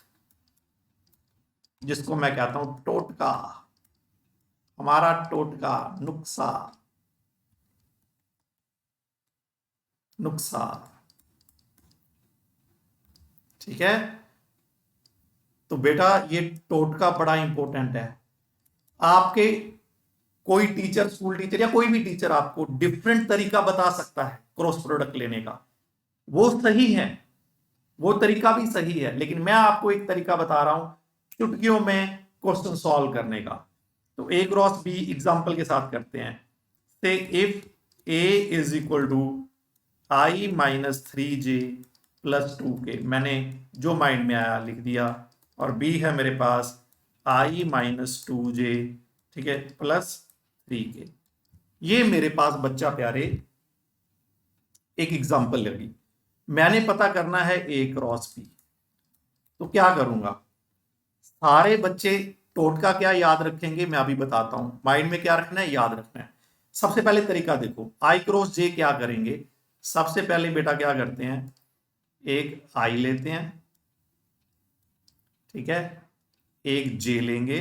जिसको मैं कहता हूं टोटका, हमारा टोटका, नुक्सा, नुक्सा। ठीक है, तो बेटा ये टोटका बड़ा इंपॉर्टेंट है। आपके कोई टीचर, स्कूल टीचर या कोई भी टीचर आपको डिफरेंट तरीका बता सकता है क्रॉस प्रोडक्ट लेने का, वो सही है, वो तरीका भी सही है, लेकिन मैं आपको एक तरीका बता रहा हूं चुटकियों में क्वेश्चन सॉल्व करने का। तो ए क्रॉस बी एग्जांपल के साथ करते हैं। Say if a is equal to i minus 3j plus 2k, मैंने जो माइंड में आया लिख दिया, और बी है मेरे पास आई माइनस 2j, ठीक है, प्लस 3k। ये मेरे पास बच्चा प्यारे एक एग्जांपल लगी। मैंने पता करना है ए क्रॉस बी, तो क्या करूंगा? सारे बच्चे टोटका क्या याद रखेंगे मैं अभी बताता हूं। माइंड में क्या रखना है, याद रखना है। सबसे पहले तरीका देखो, आई क्रॉस जे क्या करेंगे। सबसे पहले बेटा क्या करते हैं, एक आई लेते हैं, ठीक है, एक जे लेंगे,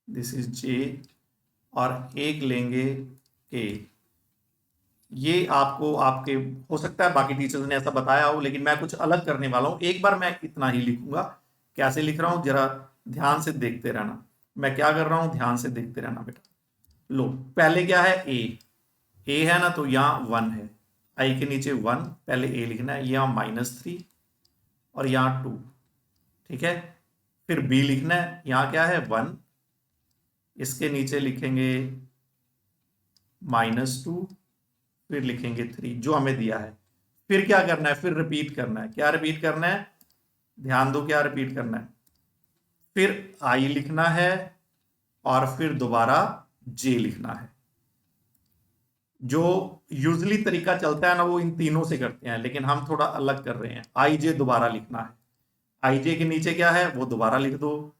दिस इज जे, और एक लेंगे के। ये आपको आपके हो सकता है बाकी टीचर्स ने ऐसा बताया हो, लेकिन मैं कुछ अलग करने वाला हूं। एक बार मैं इतना ही लिखूंगा, कैसे लिख रहा हूं जरा ध्यान से देखते रहना। मैं क्या कर रहा हूं, ध्यान से देखते रहना बेटा। लो, पहले क्या है, ए है ना, तो यहां 1 है, आई के नीचे 1, पहले ए लिखना है, यहां -3 और यहां 2, ठीक है। फिर बी लिखना है, यहां क्या है 1, इसके नीचे लिखेंगे -2, फिर लिखेंगे 3 जो हमें दिया है। फिर क्या करना है, फिर रिपीट करना है। क्या रिपीट करना है, ध्यान दो, क्या रिपीट करना है, फिर आई लिखना है और फिर दोबारा जे लिखना है। जो यूजली तरीका चलता है ना, वो इन तीनों से करते हैं, लेकिन हम थोड़ा अलग कर रहे हैं। आई जे दोबारा लिखना है, आई जे के नीचे क्या है वो दोबारा लिख दो,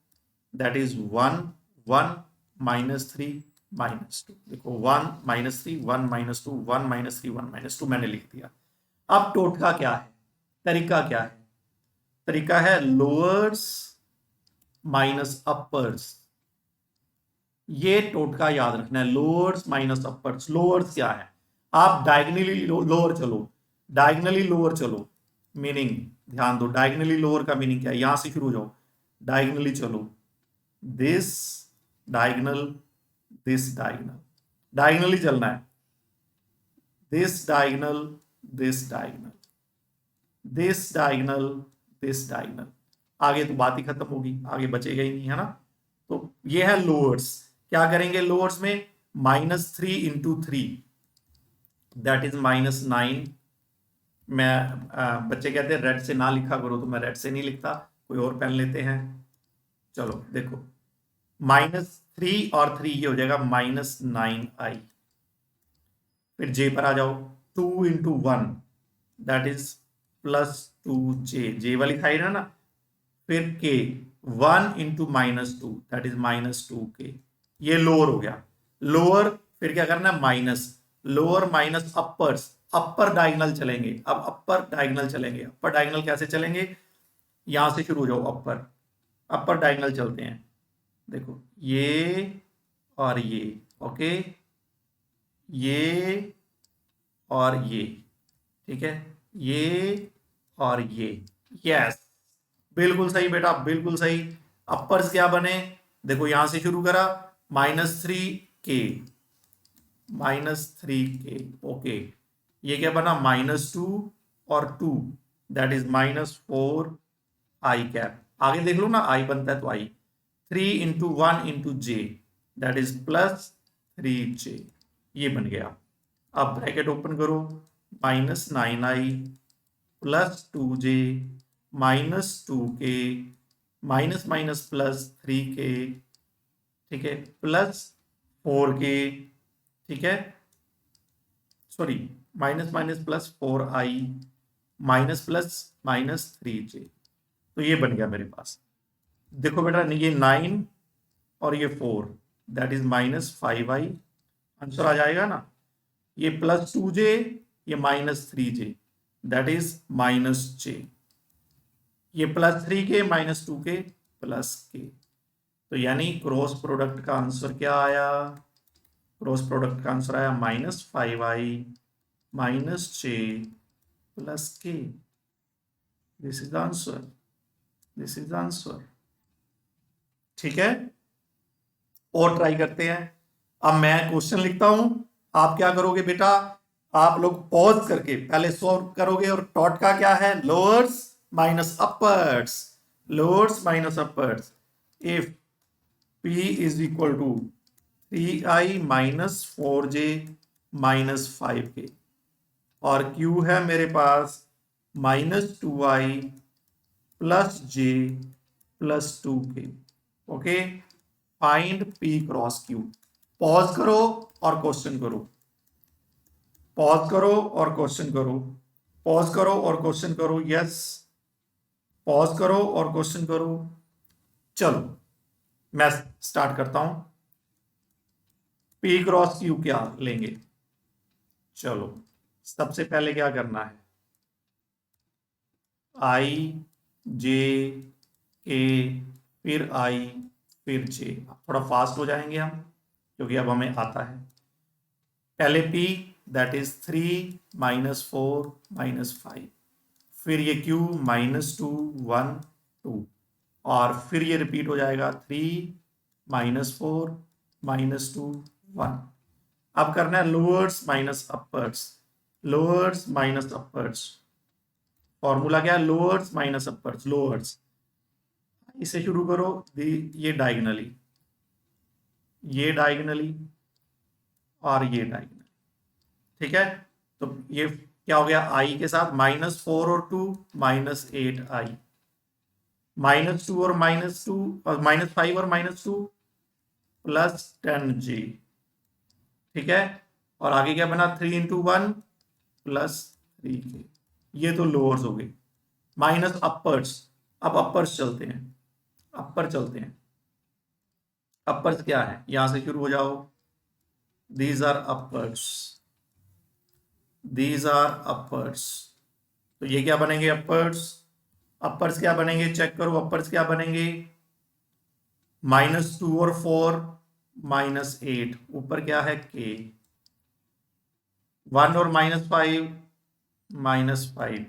दैट इज 1 1 -3 -2। देखो 1 -3 1 -2 1 -3 1 -2 मैंने लिख दिया। अब टोटका क्या है, तरीका क्या है? तरीका है लोअर्स माइनस अपर्स। ये टोटका याद रखना है, लोअर्स माइनस अपर्स। लोअर्स क्या है, आप डायगनली लोअर चलो, डायगनली लोअर चलो, मीनिंग ध्यान दो, डायगनली लोअर का मीनिंग क्या है, यहां से शुरू हो जाओ, डायगनली चलो, this diagonal, this diagonal, diagonally चलना है, this diagonal, this diagonal, this diagonal, this diagonal. आगे तो बात ही खत्म होगी, आगे बचेगा ही नहीं, है ना। तो ये है लोअर्स। क्या करेंगे लोअर्स में, -3 इंटू 3, दैट इज -9। मैं बच्चे कहते हैं रेड से ना लिखा करो, तो मैं रेड से नहीं लिखता, कोई और पेन लेते हैं। चलो देखो, -3 और 3 ये हो जाएगा -9i। फिर जे पर आ जाओ, 2 इंटू 1 दैट इज +2j, जे वाली साइड है ना। फिर k, 1 into -2 that is -2k। ये लोअर हो गया, लोअर। फिर क्या करना है, माइनस, लोअर माइनस अपर्स, अपर डायगोनल चलेंगे। अब अपर डायगोनल चलेंगे, अपर डायगोनल कैसे चलेंगे, यहां से शुरू हो जाओ, अपर, अपर डायगोनल चलते हैं। देखो ये और ये, ओके, ये और ये, ठीक है, ये और ये, यस, बिल्कुल सही बेटा, बिल्कुल सही। अपर्स क्या बने, देखो यहां से शुरू करा, -3k, -3k, ओके। ये क्या बना, -2 और 2 दैट इज -4i कैप। आगे देख लो ना, आई बनता है तो आई, 3 into 1 into J that is +3j, ये बन गया। अब ब्रैकेट ओपन करो, -9i +2j -2k minus minus +3k, ठीक है, +4k, ठीक है, sorry, minus minus +4i minus plus -3j। तो ये बन गया मेरे पास। देखो बेटा, ये 9 और ये 4 दैट इज -5i, आंसर आ जाएगा ना। ये +2j, ये -3j, दैट इज -j। ये +3k -2k प्लस k। तो यानी क्रॉस प्रोडक्ट का आंसर क्या आया? क्रॉस प्रोडक्ट का आंसर आया -5i -j plus k। This is the answer, this is the answer. ठीक है, और ट्राई करते हैं। अब मैं क्वेश्चन लिखता हूं, आप क्या करोगे बेटा, आप लोग पॉज करके पहले सॉल्व करोगे। और टॉट का क्या है? Lowers minus uppers, lowers minus uppers. If P is equal to 3i minus 4j minus 5k, और Q है मेरे पास -2i plus j plus 2k। Okay, find P cross Q। Pause करो और क्वेश्चन करो, पॉज करो और क्वेश्चन करो, पॉज करो और क्वेश्चन करो। यस, पॉज करो और क्वेश्चन करो। चलो मैं स्टार्ट करता हूं। P क्रॉस Q क्या लेंगे? चलो सबसे पहले क्या करना है? I J K फिर I फिर J। थोड़ा फास्ट हो जाएंगे हम क्योंकि अब हमें आता है। पहले P दैट इज 3 -4 -5, फिर ये Q -2 1 2, और फिर ये रिपीट हो जाएगा 3 -4 -2 1। अब करना है lowers minus uppers, lowers minus uppers. Formula क्या है? Lowers minus uppers, lowers. इसे शुरू करो, ये डायगनली, ये डायगनली और ये डायगनली। ठीक है, तो ये क्या हो गया? I के साथ -4 और 2 -8i, -2 और -2 और -5 और -2 प्लस 10j। ठीक है, और आगे क्या बना? 3 × 1 प्लस 3k। ये तो लोअर्स हो गए। माइनस अपर्स, अब अपर्स चलते हैं, अपर चलते हैं। अपर्स क्या है? यहां से शुरू हो जाओ। These are uppers, these are uppers. तो ये क्या बनेंगे? अपर्स। अपर्स क्या बनेंगे? चेक करो, अपर्स क्या बनेंगे? -2 और 4 -8, ऊपर क्या है? k। 1 और -5 -5।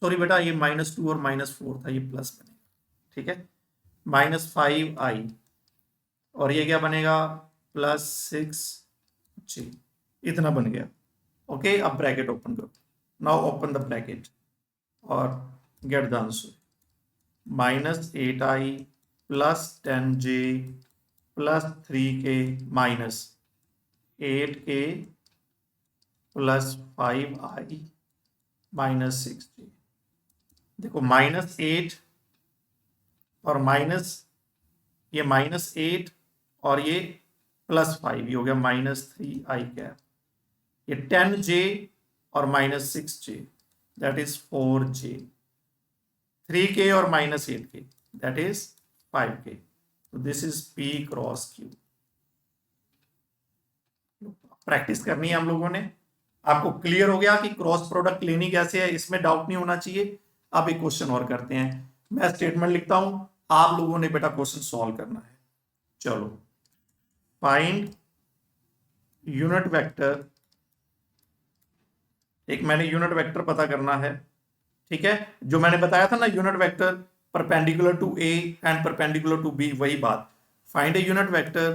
सॉरी बेटा, ये -2 और -4 था, ये प्लस बनेगा। ठीक है, -5i, और ये क्या बनेगा? +6j। इतना बन गया। ओके, अब ब्रैकेट ओपन करो। नाउ ओपन द ब्रैकेट और get the answer. -8i plus 10j plus 3k minus 8k plus 5i minus 6j। देखो -8 और माइनस, ये -8 और ये +5, ये हो गया -3i कैप। ये 10j और -6j that is 4j। 3k और -8k दैट इज 5k। तो this is P cross Q। Practice करनी है हम लोगों ने। आपको क्लियर हो गया कि क्रॉस प्रोडक्ट लेनी कैसे है, इसमें डाउट नहीं होना चाहिए। अब एक क्वेश्चन और करते हैं। मैं स्टेटमेंट लिखता हूं, आप लोगों ने बेटा क्वेश्चन सॉल्व करना है। चलो, फाइंड यूनिट वेक्टर। एक मैंने यूनिट वेक्टर पता करना है। ठीक है, जो मैंने बताया था ना, unit vector perpendicular to A and perpendicular to b, वही बात। Find a unit vector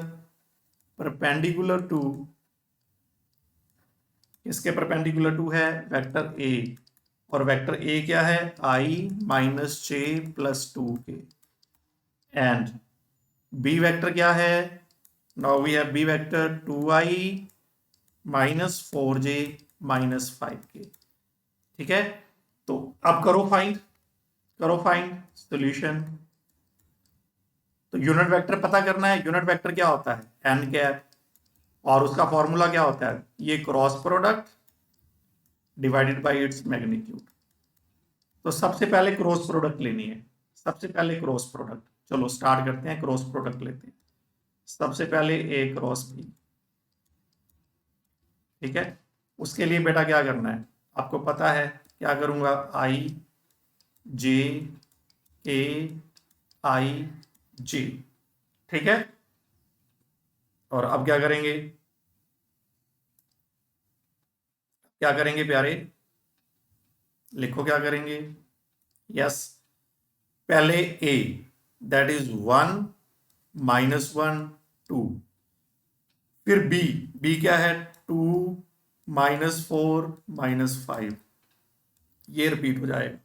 perpendicular to, इसके परपेंडिकुलर टू है वेक्टर ए, और वेक्टर ए क्या है? I -j plus 2k। And b vector क्या है? Now we have b vector 2i -4j -5k। ठीक है, तो अब करो फाइंड, करो फाइंड सॉल्यूशन। तो यूनिट वेक्टर पता करना है। यूनिट वेक्टर क्या होता है? एन कैप, और उसका फॉर्मूला क्या होता है? ये cross product divided by its magnitude. तो सबसे पहले क्रॉस प्रोडक्ट लेनी है, सबसे पहले क्रॉस प्रोडक्ट। चलो स्टार्ट करते हैं, क्रॉस प्रोडक्ट लेते हैं। सबसे पहले ए क्रॉस बी। ठीक है, उसके लिए बेटा क्या करना है? आपको पता है क्या करूंगा, आई जे के आई जे, ठीक है। और अब क्या करेंगे, क्या करेंगे प्यारे, लिखो क्या करेंगे। यस, पहले ए, दैट इज 1 -1 2, फिर बी, बी क्या है 2 -4 -5, ये रिपीट हो जाएगा,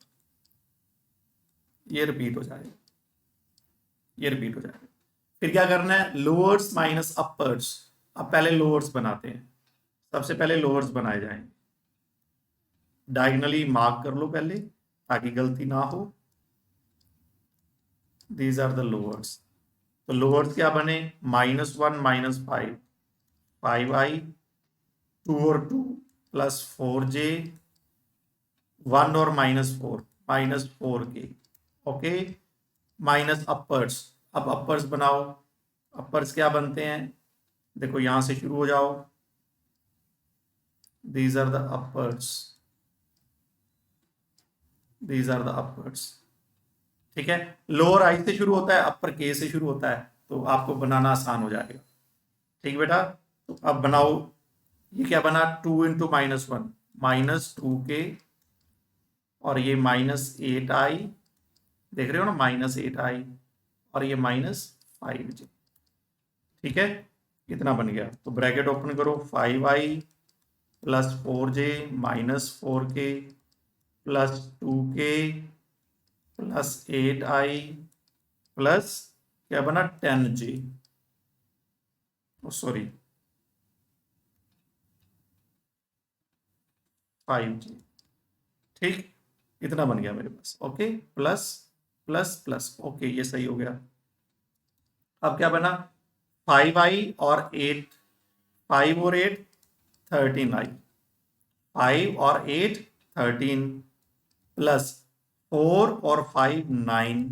ये रिपीट हो जाएगा, ये रिपीट हो जाएगा। फिर क्या करना है, लोअर्स माइनस अपर्स। अब पहले लोअर्स बनाते हैं, सबसे पहले लोअर्स बनाए जाएंगे। डायगनली मार्क कर लो पहले ताकि गलती ना हो। These are the lowers. तो लोअर्स क्या बने, -1 -5 5i, 2 और 2 +4j, 1 और -4 -4k, ओके। माइनस अपर्स, अब अपर्स बनाओ। अपर्स क्या बनते हैं, देखो यहां से शुरू हो जाओ, these are the uppers, these are the uppers, ठीक है। लोअर आई से शुरू होता है, अपर के से शुरू होता है, तो आपको बनाना आसान हो जाएगा, ठीक बेटा। तो अब बनाओ, ये क्या बना, 2 × -1 -2k, और ये -8i, देख रहे हो ना, -8i, और ये -5j, ठीक है। इतना बन गया। तो ब्रैकेट ओपन करो, 5i + 4j -4k + 2k + 8i plus क्या बना 10j, सॉरी 5j, ठीक। इतना बन गया मेरे पास, okay. Plus plus plus, okay, ये सही हो गया। अब क्या बना, 5i और 8, 5 और 8 13i, 5 और 8 13 प्लस 4 और 5 9,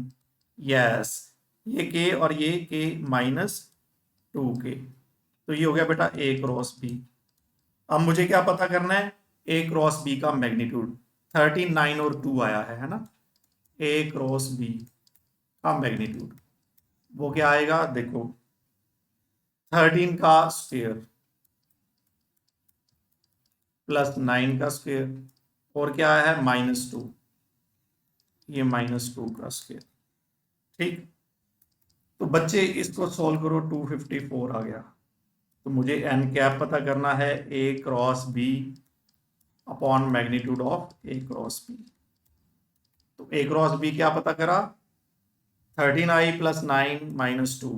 यस, ये के और ये के -2k, तो ये हो गया बेटा a क्रॉस b। अब मुझे क्या पता करना है, a क्रॉस b का मैग्नीट्यूड, 13 9 और 2 आया है ना, a क्रॉस b का मैग्नीट्यूड वो क्या आएगा, देखो 13 का स्क्वायर प्लस 9 का स्क्वायर और क्या है -2, ये -2 का स्क्वायर, ठीक। तो बच्चे इसको सॉल्व करो, 254 आ गया। तो मुझे n कैप पता करना है, a cross b upon magnitude of a cross b। तो a क्रॉस b क्या पता करा, 13i + 9 -2,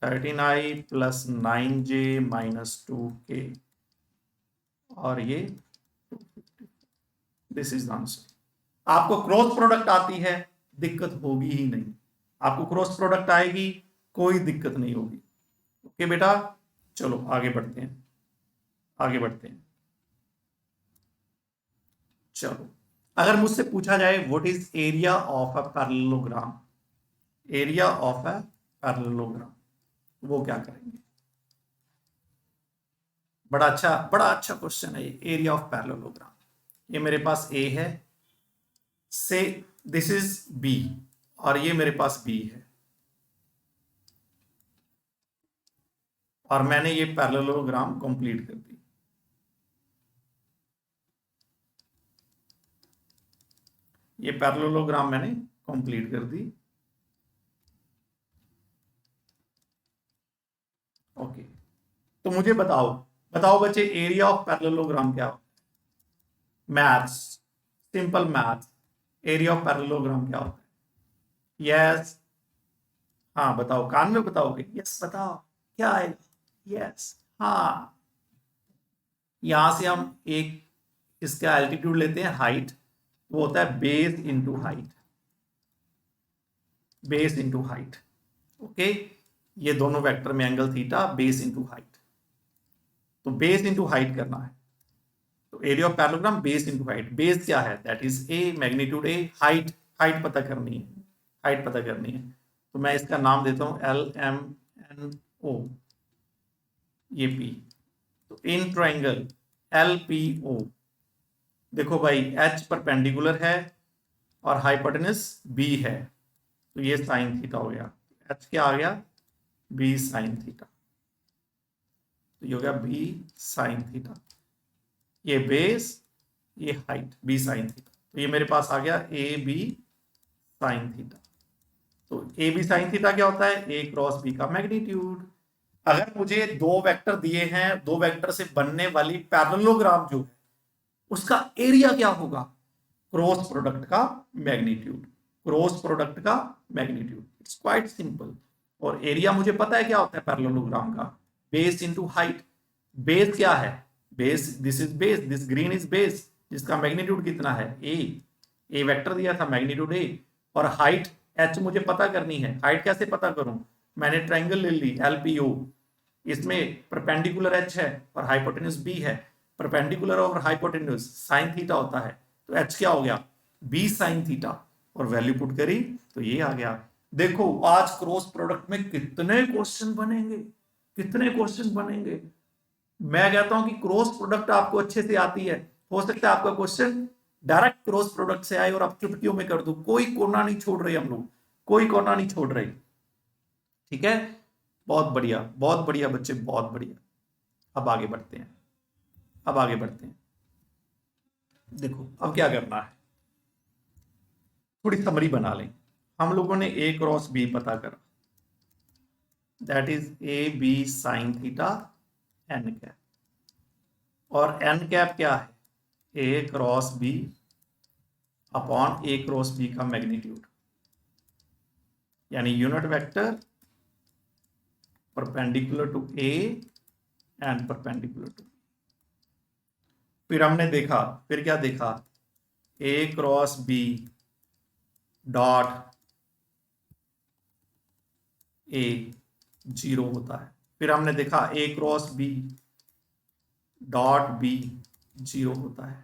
13i + 9j -2k, और ये दिस इज द आंसर। आपको क्रॉस प्रोडक्ट आती है, दिक्कत होगी ही नहीं। आपको क्रॉस प्रोडक्ट आएगी, कोई दिक्कत नहीं होगी, ओके बेटा। चलो आगे बढ़ते हैं, आगे बढ़ते हैं। चलो, अगर मुझसे पूछा जाए what is area of a parallelogram, area of a parallelogram, वो क्या करेंगे। बड़ा अच्छा क्वेश्चन है ये, एरिया ऑफ पैरेललोग्राम। ये मेरे पास ए है, से दिस इज बी, और ये मेरे पास बी है, और मैंने ये पैरेललोग्राम कंप्लीट कर दी। ये पैरेललोग्राम मैंने कंप्लीट कर दी, ओके। तो मुझे बताओ, बताओ बच्चे, एरिया ऑफ पैरेललोग्राम क्या होता है। Maths, simple maths, area of parallelogram क्या होता है। यस, हाँ बताओ, कान में बताओगे, यस बताओ क्या आएगा, यस, हाँ। यहां से हम एक इसका एल्टीट्यूड लेते हैं, हाइट, वो होता है base into height, base into height, okay. ये दोनों वेक्टर में angle theta, base into height, तो बेस इंटू हाइट करना है। तो area of parallelogram base into height, base क्या है, that is A, magnitude A, height, height पता करनी है, हाइट पता करनी है। तो मैं इसका नाम देता हूं LMNO, ये P। तो इन ट्राइंगल LPO, देखो भाई एच परपेंडिकुलर है और हाइपोटेनस बी है, तो ये साइन थीटा हो गया। एच क्या आ गया, बी साइन थीटा, तो ये हो गया बी साइन थीटा। ये बेस, ये हाइट, बी साइन थीटा, तो ये मेरे पास आ गया ए बी साइन थीटा। तो ए बी साइन थीटा क्या होता है, ए क्रॉस बी का मैग्नीट्यूड। अगर मुझे दो वेक्टर दिए हैं, दो वेक्टर से बनने वाली पैरेललोग्राम जो है उसका एरिया क्या होगा, क्रॉस प्रोडक्ट का मैग्नीट्यूड, क्रॉस प्रोडक्ट का मैग्नीट्यूड। It's quite simple. और एरिया मुझे पता है क्या होता है पैरेललोग्राम का, बेस इनटू हाइट। बेस क्या है, base, this is base, this green is base, जिसका मैग्नीट्यूड कितना है ए वेक्टर दिया था मैग्नीट्यूड ए। और हाइट एच मुझे पता करनी है, हाइट कैसे पता करूं, मैंने ट्रायंगल ले ली एलपीओ, इसमें परपेंडिकुलर एच है और हाइपोटेन्यूज बी है, परपेंडिकुलर और हाइपोटेन्यूज साइन थीटा होता है, तो एच क्या हो गया, बी साइन थीटा, और वैल्यू पुट करी तो ये आ गया। देखो आज क्रॉस प्रोडक्ट में कितने क्वेश्चन बनेंगे, कितने क्वेश्चन बनेंगे। मैं कहता हूं कि क्रॉस प्रोडक्ट आपको अच्छे से आती है, हो सकता है आपका क्वेश्चन डायरेक्ट क्रॉस प्रोडक्ट से आए और आप चुटकियों में कर दो, कोई कोना नहीं छोड़ रहे हम लोग, कोई कोना नहीं छोड़ रहे। ठीक है, बहुत बढ़िया बच्चे, बहुत बढ़िया। अब आगे बढ़ते हैं, अब आगे बढ़ते हैं। देखो अब क्या करना है, थोड़ी समरी बना लें। हम लोगों ने ए क्रॉस बी पता करा, that is A B sine theta N cap, और एन कैप क्या है, A cross B upon A cross B का मैग्नीट्यूड, यानी unit vector perpendicular to A and perpendicular to, फिर हमने देखा, फिर क्या देखा, A cross B dot A zero होता है, फिर हमने देखा A cross B dot B zero होता है,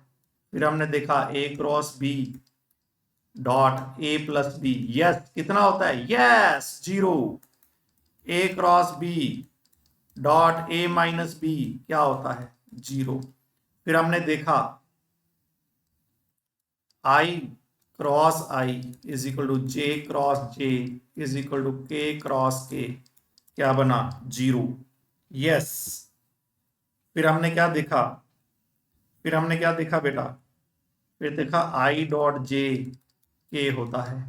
फिर हमने देखा A cross B dot A plus B, yes कितना होता है, yes zero. A cross B dot A minus B क्या होता है, जीरो। फिर हमने देखा i cross i is equal to j cross j is equal to k cross k, क्या बना, जीरो, यस। फिर हमने क्या देखा, फिर हमने क्या देखा बेटा, फिर देखा आई डॉट जे के होता है,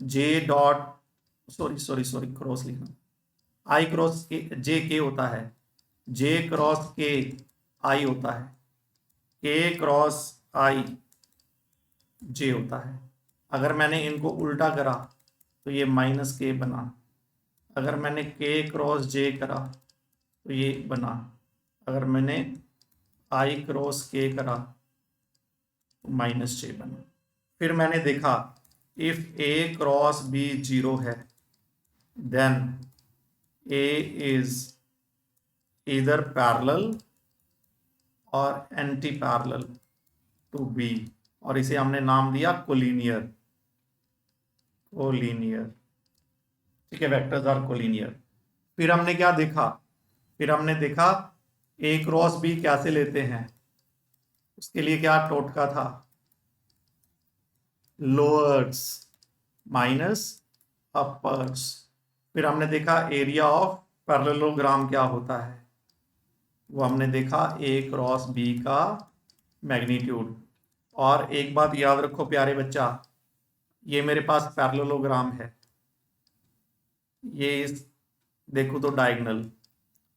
J dot, sorry sorry sorry cross लिखना, आई क्रॉस के जे के होता है, जे क्रॉस के आई होता है, के क्रॉस आई जे होता है। अगर मैंने इनको उल्टा करा तो ये माइनस के बना, अगर मैंने के क्रॉस जे करा तो ये बना, अगर मैंने आई क्रॉस के करा तो माइनस जे बना। फिर मैंने देखा if a cross b zero है देन ए इज इधर पैरेलल और एंटी पैरेलल टू बी, और इसे हमने नाम दिया कोलिनियर, कोलिनियर, ठीक है, वेक्टर्स आर कोलिनियर। फिर हमने क्या देखा, फिर हमने देखा ए क्रॉस बी कैसे लेते हैं, उसके लिए क्या टोटका था, लोअर्स माइनस अपर्स। फिर हमने देखा एरिया ऑफ पैरेललोग्राम क्या होता है, वो हमने देखा ए क्रॉस बी का मैग्नीट्यूड। और एक बात याद रखो प्यारे बच्चा, ये मेरे पास पैरेललोग्राम है, ये इस देखो तो डायगोनल,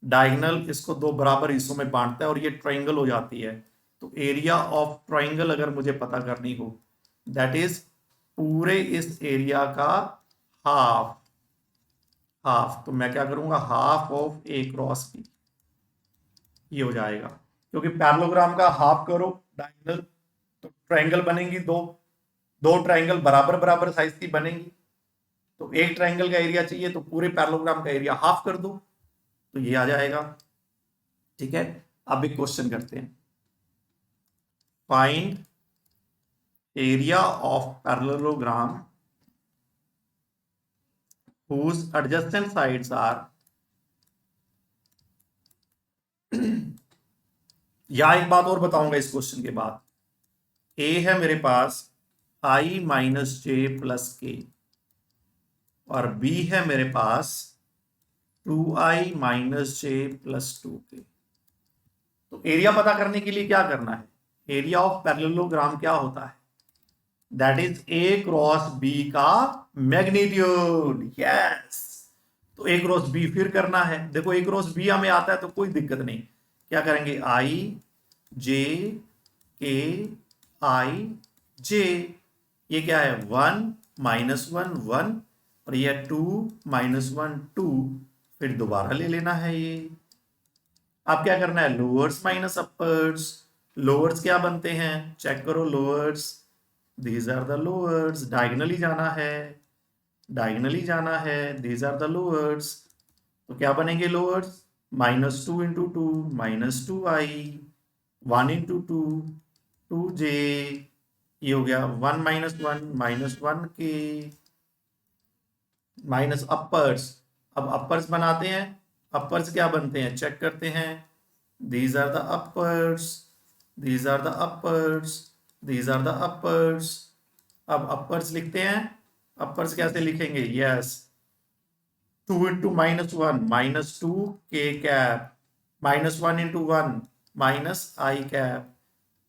डायगोनल इसको दो बराबर हिस्सों में बांटता है और ये ट्रायंगल हो जाती है। तो एरिया ऑफ ट्रायंगल अगर मुझे पता करनी हो, दैट इज पूरे इस एरिया का हाफ, हाफ, तो मैं क्या करूंगा, half of A cross B, ये हो जाएगा। क्योंकि पैरेललोग्राम का हाफ करो डायगोनल तो ट्रायंगल बनेंगी दो, दो ट्रायंगल बराबर बराबर साइज की बनेंगी, तो एक ट्रायंगल का एरिया चाहिए तो पूरे पैरेललोग्राम का एरिया हाफ कर दो, तो ये आ जाएगा। ठीक है, अब एक क्वेश्चन करते हैं, find area of parallelogram whose adjacent sides are यहां एक बात और बताऊंगा इस क्वेश्चन के बाद, ए है मेरे पास आई माइनस जे प्लस के और बी है मेरे पास 2i माइनस जे प्लस 2k। तो एरिया पता करने के लिए क्या करना है? एरिया ऑफ पैरेललोग्राम क्या होता है? That is A cross B का मैग्नीट्यूड। यस, तो ए क्रॉस बी फिर करना है। देखो ए क्रॉस बी हमें आता है तो कोई दिक्कत नहीं। क्या करेंगे? आई जे के आई जे, ये क्या है? 1 माइनस 1 1 और ये 2 माइनस 1 2, फिर दोबारा ले लेना है ये। अब क्या करना है? Lowers minus uppers. लोअर्स क्या बनते हैं? चेक करो lowers, these are the lowers. Diagonally जाना है, डायगनली जाना है, दीज आर द लोअर्स। तो क्या बनेंगे lowers? Minus 2 into 2 minus 2i, 1 into 2 2j, ये हो गया 1 minus 1 minus 1k minus uppers. अब अपर्स बनाते हैं। अपर्स क्या बनते हैं? चेक करते हैं। These are the uppers, these are the uppers, these are the uppers. अब अपर्स लिखते हैं। अपर्स कैसे लिखेंगे? Yes, 2 into minus 1 minus 2k cap, minus 1 into 1 minus i cap,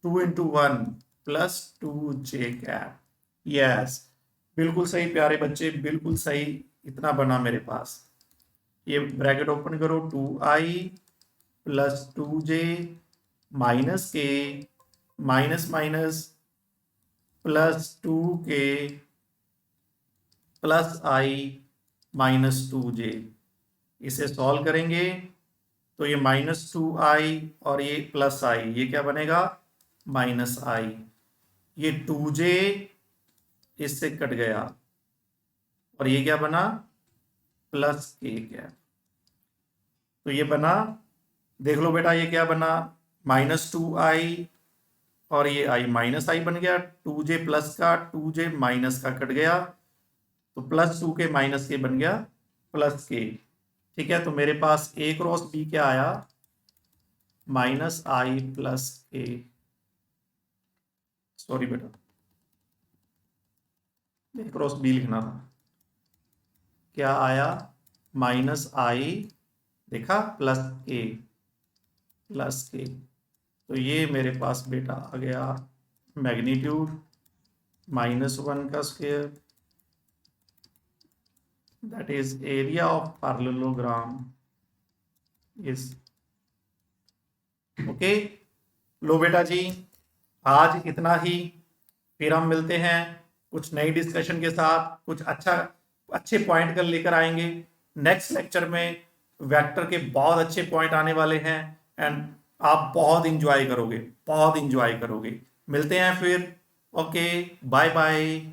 2 into 1 plus 2j cap. Yes, बिल्कुल सही प्यारे बच्चे, बिल्कुल सही। इतना बना मेरे पास। ये ब्रैकेट ओपन करो, 2i plus 2j minus k minus minus plus 2k plus i minus 2j। इसे सॉल्व करेंगे तो ये माइनस 2i और ये प्लस आई, ये क्या बनेगा? माइनस आई। ये 2j इससे कट गया और ये क्या बना? प्लस के कैप। तो ये बना, देख लो बेटा, ये क्या बना? माइनस 2i और ये आई माइनस आई बन गया। 2j प्लस का 2j माइनस का कट गया, तो प्लस 2k माइनस के बन गया प्लस के। ठीक है, तो मेरे पास a क्रॉस b क्या आया? माइनस आई प्लस के। सॉरी बेटा, a क्रॉस b लिखना था। क्या आया? माइनस आई, देखा, प्लस के, प्लस के। तो ये मेरे पास बेटा आ गया मैग्नीट्यूड माइनस 1 का square, that is area of parallelogram is. Okay, लो बेटा जी, आज इतना ही। फिर हम मिलते हैं कुछ नई डिस्कशन के साथ, कुछ अच्छे पॉइंट कर लेकर आएंगे। नेक्स्ट लेक्चर में वेक्टर के बहुत अच्छे पॉइंट आने वाले हैं एंड आप बहुत इंजॉय करोगे, बहुत इंजॉय करोगे। मिलते हैं फिर। Okay, bye bye.